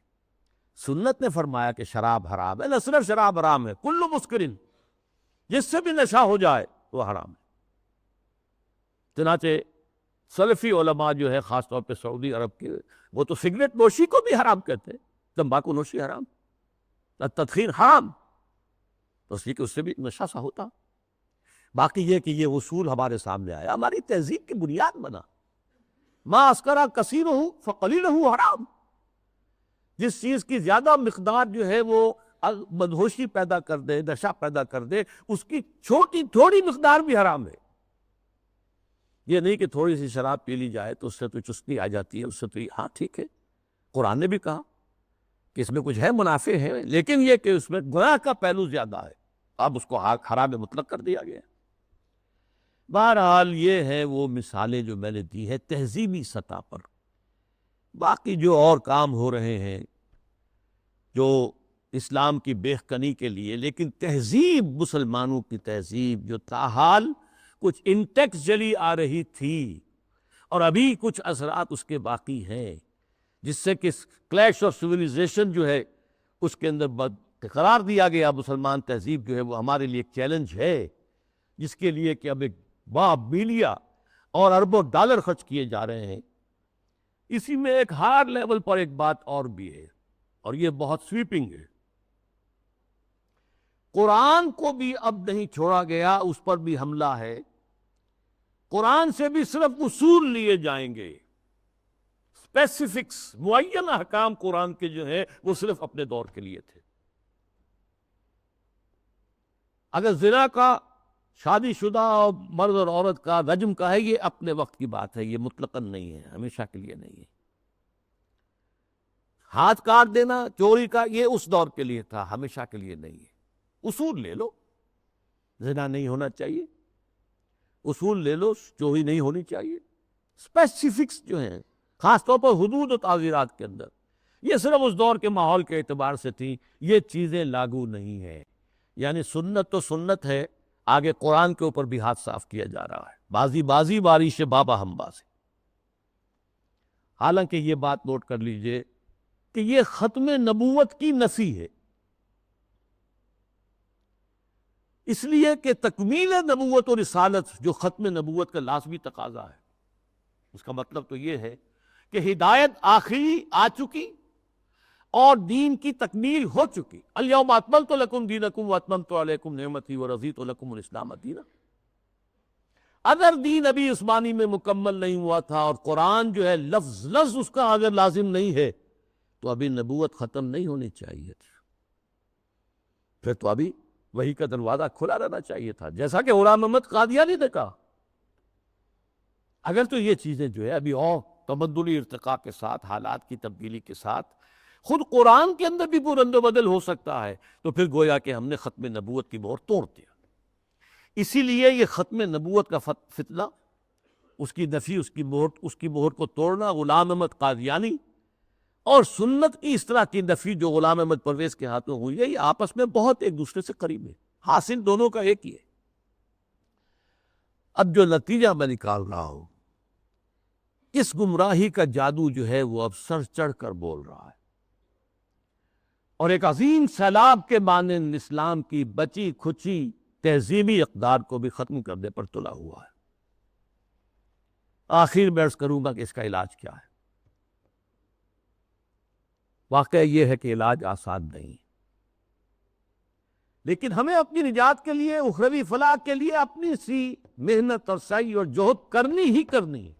سنت نے فرمایا کہ شراب حرام ہے، نہ صرف شراب حرام ہے، کل مسکرن، جس سے بھی نشہ ہو جائے وہ حرام ہے۔ چنانچہ سلفی علماء جو ہے خاص طور پہ سعودی عرب کے، وہ تو سگریٹ نوشی کو بھی حرام کہتے ہیں، تمباکو نوشی حرام، تدخین حرام، تو اس لیے کہ اس سے بھی نشہ سا ہوتا۔ باقی یہ کہ یہ اصول ہمارے سامنے آیا، ہماری تہذیب کی بنیاد بنا۔ ما اسکرا کثیرہ فقلیلہ حرام، جس چیز کی زیادہ مقدار جو ہے وہ مدہوشی پیدا کر دے، نشہ پیدا کر دے، اس کی چھوٹی تھوڑی مقدار بھی حرام ہے۔ یہ نہیں کہ تھوڑی سی شراب پی لی جائے تو اس سے تو چستی آ جاتی ہے، اس سے تو ہاں ٹھیک ہے، قرآن نے بھی کہا کہ اس میں کچھ ہے، منافع ہے، لیکن یہ کہ اس میں گناہ کا پہلو زیادہ ہے، اب اس کو حرام مطلق کر دیا گیا۔ بہرحال یہ ہے وہ مثالیں جو میں نے دی ہے تہذیبی سطح پر۔ باقی جو اور کام ہو رہے ہیں جو اسلام کی بیخکنی کے لیے، لیکن تہذیب، مسلمانوں کی تہذیب جو تاحال کچھ انٹیکس جلی آ رہی تھی اور ابھی کچھ اثرات اس کے باقی ہیں، جس سے کہ کلیش آف سویلائزیشن جو ہے اس کے اندر قرار دیا گیا۔ مسلمان تہذیب جو ہے وہ ہمارے لیے ایک چیلنج ہے، جس کے لیے کہ اب ایک بلیا اور اربوں ڈالر خرچ کیے جا رہے ہیں۔ اسی میں ایک ہائر لیول پر ایک بات اور بھی ہے، اور یہ بہت سویپنگ ہے۔ قرآن کو بھی اب نہیں چھوڑا گیا، اس پر بھی حملہ ہے۔ قرآن سے بھی صرف اصول لیے جائیں گے، اسپیسیفکس، معین احکام قرآن کے جو ہیں وہ صرف اپنے دور کے لیے تھے۔ اگر زنا کا، شادی شدہ مرد اور عورت کا، رجم کا ہے، یہ اپنے وقت کی بات ہے، یہ مطلقاً نہیں ہے، ہمیشہ کے لیے نہیں ہے۔ ہاتھ کاٹ دینا، چوری کا، یہ اس دور کے لیے تھا، ہمیشہ کے لیے نہیں ہے۔ اصول لے لو، زنا نہیں ہونا چاہیے، اصول لے لو، چوری نہیں ہونی چاہیے۔ اسپیسیفکس جو ہیں خاص طور پر حدود و تعزیرات کے اندر، یہ صرف اس دور کے ماحول کے اعتبار سے تھی، یہ چیزیں لاگو نہیں ہیں۔ یعنی سنت تو سنت ہے، آگے قرآن کے اوپر بھی ہاتھ صاف کیا جا رہا ہے، بازی بازی بارش بابا ہم بازی۔ حالانکہ یہ بات نوٹ کر لیجئے کہ یہ ختم نبوت کی نفی ہے، اس لیے کہ تکمیل نبوت و رسالت جو ختم نبوت کا لازمی تقاضا ہے، اس کا مطلب تو یہ ہے کہ ہدایت آخری آ چکی اور دین کی تکمیل ہو چکی۔ الیوم اکملت لکم دینکم واتممت علیکم نعمتی ورضیت لکم الاسلام دینا۔ اگر دین ابھی عثمانی میں مکمل نہیں ہوا تھا اور قرآن جو ہے لفظ لفظ اس کا اگر لازم نہیں ہے تو ابھی نبوت ختم نہیں ہونی چاہیے تھی، پھر تو ابھی وحی کا دروازہ کھلا رہنا چاہیے تھا، جیسا کہ غلام محمد قادیانی نے کہا۔ اگر تو یہ چیزیں جو ہے ابھی اور تمدنی ارتقاء کے ساتھ، حالات کی تبدیلی کے ساتھ خود قرآن کے اندر بھی بلند و بدل ہو سکتا ہے، تو پھر گویا کہ ہم نے ختم نبوت کی مہر توڑ دیا۔ اسی لیے یہ ختم نبوت کا فتنہ، اس کی نفی، اس کی مہر کو توڑنا غلام احمد قادیانی اور سنت کی اس طرح کی نفی جو غلام احمد پرویز کے ہاتھوں ہوئی ہے، یہ آپس میں بہت ایک دوسرے سے قریب ہے، حاصل دونوں کا ایک ہی ہے۔ اب جو نتیجہ میں نکال رہا ہوں، اس گمراہی کا جادو جو ہے وہ اب سر چڑھ کر بول رہا ہے، اور ایک عظیم سیلاب کے مانند اسلام کی بچی کھچی تہذیبی اقدار کو بھی ختم کرنے پر تلا ہوا ہے۔ آخر میں عرض کروں گا کہ اس کا علاج کیا ہے۔ واقعہ یہ ہے کہ علاج آسان نہیں، لیکن ہمیں اپنی نجات کے لیے، اخروی فلاح کے لیے اپنی سی محنت اور سعی اور جہد کرنی ہی کرنی ہے،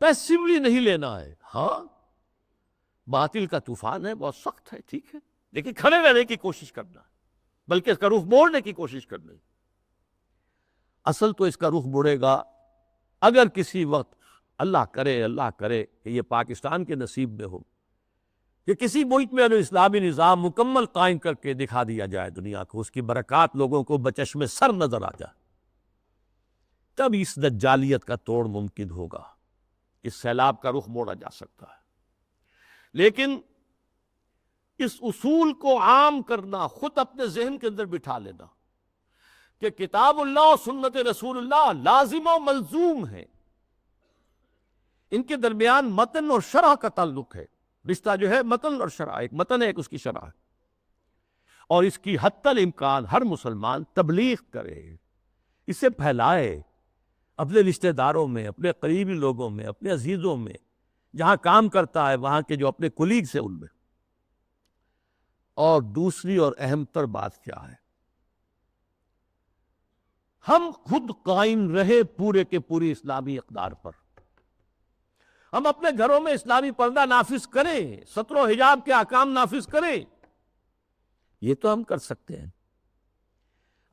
پیسیولی نہیں لینا ہے۔ ہاں باطل کا طوفان ہے، بہت سخت ہے، ٹھیک ہے، لیکن کھڑے رہنے کی کوشش کرنا ہے، بلکہ اس کا رخ موڑنے کی کوشش کرنا ہے۔ اصل تو اس کا رخ مڑے گا اگر کسی وقت اللہ کرے کہ یہ پاکستان کے نصیب میں ہو کہ کسی ملک میں اسلامی نظام مکمل قائم کر کے دکھا دیا جائے دنیا کو، اس کی برکات لوگوں کو بچشم سر نظر آ جائے، تب اس دجالیت کا توڑ ممکن ہوگا، اس سیلاب کا رخ موڑا جا سکتا ہے۔ لیکن اس اصول کو عام کرنا، خود اپنے ذہن کے اندر بٹھا لینا کہ کتاب اللہ اور سنت رسول اللہ لازم و ملزوم ہے، ان کے درمیان متن اور شرح کا تعلق ہے، رشتہ جو ہے متن اور شرح، ایک متن ہے ایک اس کی شرح ہے، اور اس کی حتی الامکان ہر مسلمان تبلیغ کرے، اسے پھیلائے اپنے رشتہ داروں میں، اپنے قریبی لوگوں میں، اپنے عزیزوں میں، جہاں کام کرتا ہے وہاں کے جو اپنے کولیگ سے ان میں۔ اور دوسری اور اہم تر بات کیا ہے، ہم خود قائم رہے پورے کے پوری اسلامی اقدار پر، ہم اپنے گھروں میں اسلامی پردہ نافذ کریں، ستر و حجاب کے احکام نافذ کریں، یہ تو ہم کر سکتے ہیں۔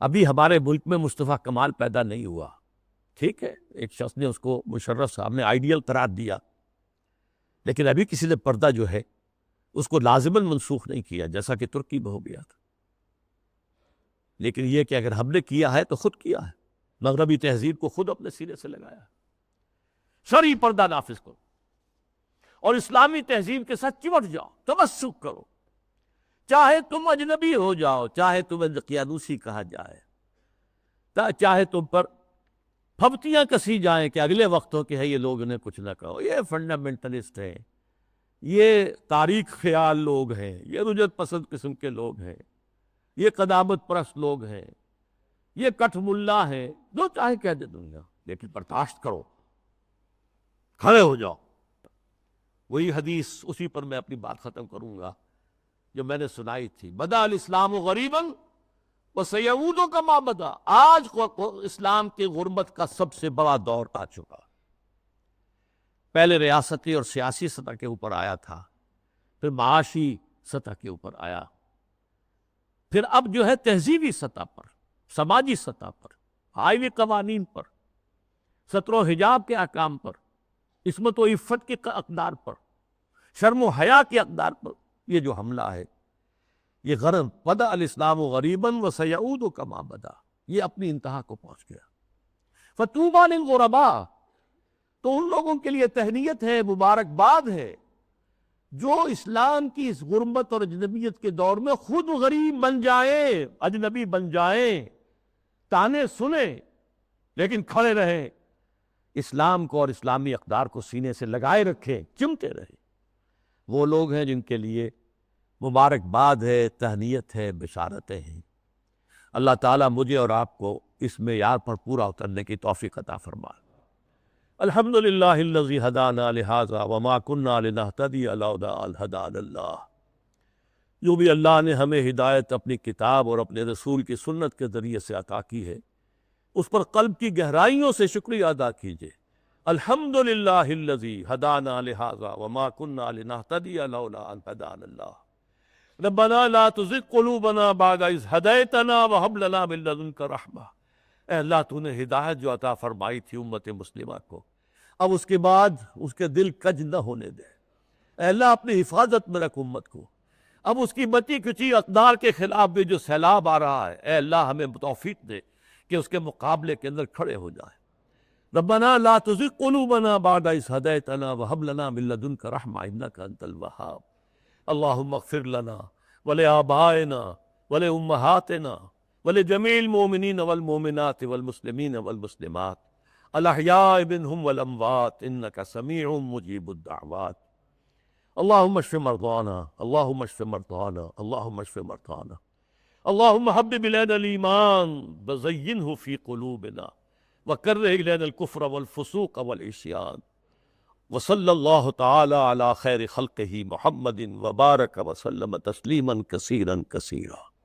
ابھی ہمارے ملک میں مصطفیٰ کمال پیدا نہیں ہوا، ٹھیک ہے، ایک شخص نے اس کو مشرف صاحب نے آئیڈیل قرار دیا، لیکن ابھی کسی نے پردہ جو ہے اس کو لازماً منسوخ نہیں کیا، جیسا کہ ترکی میں ہو گیا تھا۔ لیکن یہ کہ اگر ہم نے کیا ہے تو خود کیا ہے، مغربی تہذیب کو خود اپنے سینے سے لگایا، شرعی پردہ نافذ کرو اور اسلامی تہذیب کے ساتھ چمٹ جاؤ، تمسک کرو، چاہے تم اجنبی ہو جاؤ، چاہے تمہیں دقیانوسی کہا جائے، چاہے تم پر پھبتیاں کسی جائیں کہ اگلے وقتوں کے ہے یہ لوگ انہیں کچھ نہ کہو، یہ فنڈامنٹلسٹ ہیں، یہ تاریخ خیال لوگ ہیں، یہ رجعت پسند قسم کے لوگ ہیں، یہ قدامت پرست لوگ ہیں، یہ کٹھ ملا ہیں، جو چاہے کہہ دے دنیا، لیکن برداشت کرو، کھڑے ہو جاؤ۔ وہی حدیث، اسی پر میں اپنی بات ختم کروں گا جو میں نے سنائی تھی، بدا الاسلام غریباً وسیعود کما بدا، آج اسلام کی غربت کا سب سے بڑا دور آ چکا۔ پہلے ریاستی اور سیاسی سطح کے اوپر آیا تھا، پھر معاشی سطح کے اوپر آیا، پھر اب جو ہے تہذیبی سطح پر، سماجی سطح پر، آئینی قوانین پر، ستر و حجاب کے احکام پر، عصمت و عفت کے اقدار پر، شرم و حیا کے اقدار پر، یہ جو حملہ ہے، یہ غرب بدا الاسلام غریباً وسیعود کما بدا، یہ اپنی انتہا کو پہنچ گیا۔ فطوبیٰ للغرباء، تو ان لوگوں کے لیے تہنیت ہے، مبارکباد ہے جو اسلام کی اس غربت اور اجنبیت کے دور میں خود غریب بن جائیں، اجنبی بن جائیں، تانے سنیں، لیکن کھڑے رہیں، اسلام کو اور اسلامی اقدار کو سینے سے لگائے رکھیں، چمٹے رہیں۔ وہ لوگ ہیں جن کے لیے مبارکباد ہے، تہنیت ہے، بشارتیں ہیں۔ اللہ تعالیٰ مجھے اور آپ کو اس معیار پر پورا اترنے کی توفیق عطا فرمائے۔ الحمدللہ الذی ہدانا لہذا وما کنا لنہتدی لولا ان ہدانا اللہ۔ جو بھی اللہ نے ہمیں ہدایت اپنی کتاب اور اپنے رسول کی سنت کے ذریعے سے عطا کی ہے، اس پر قلب کی گہرائیوں سے شکریہ ادا کیجئے۔ الحمدللہ الذی ہدانا لہذا وما کنا لنہتدی لولا ان ہدانا اللہ۔ ربنا لا تزغ قلوبنا بعد اذ ہدیتنا وہب لنا من لدنک رحمہ۔ اے اللہ، تو نے ہدایت جو عطا فرمائی تھی امت مسلمہ کو، اب اس کے بعد اس کے دل کج نہ ہونے دے، اے اللہ اپنی حفاظت میں رکھ امت کو۔ اب اس کی بچی کچی اقدار کے خلاف بھی جو سیلاب آ رہا ہے، اے اللہ ہمیں توفیق دے کہ اس کے مقابلے کے اندر کھڑے ہو جائیں۔ ربنا لا تزغ قلوبنا بعد إذ هديتنا وهب لنا من لدنك رحمة إنك أنت الوهاب۔ اللهم اغفر لنا ولآبائنا ولأمهاتنا ولجميع المؤمنين والمؤمنات والمسلمين والمسلمات الأحياء منهم والأموات إنك سميع مجيب الدعوات۔ اللهم اشف مرضانا، اللهم اشف مرضانا، اللهم اشف مرضانا۔ اللهم حبب إلينا الإيمان وزينه في قلوبنا وكره إلينا الكفر والفسوق والعصيان۔ وصلى الله تعالى على خير خلقه محمد وبارك وسلم تسليما كثيرا كثيرا۔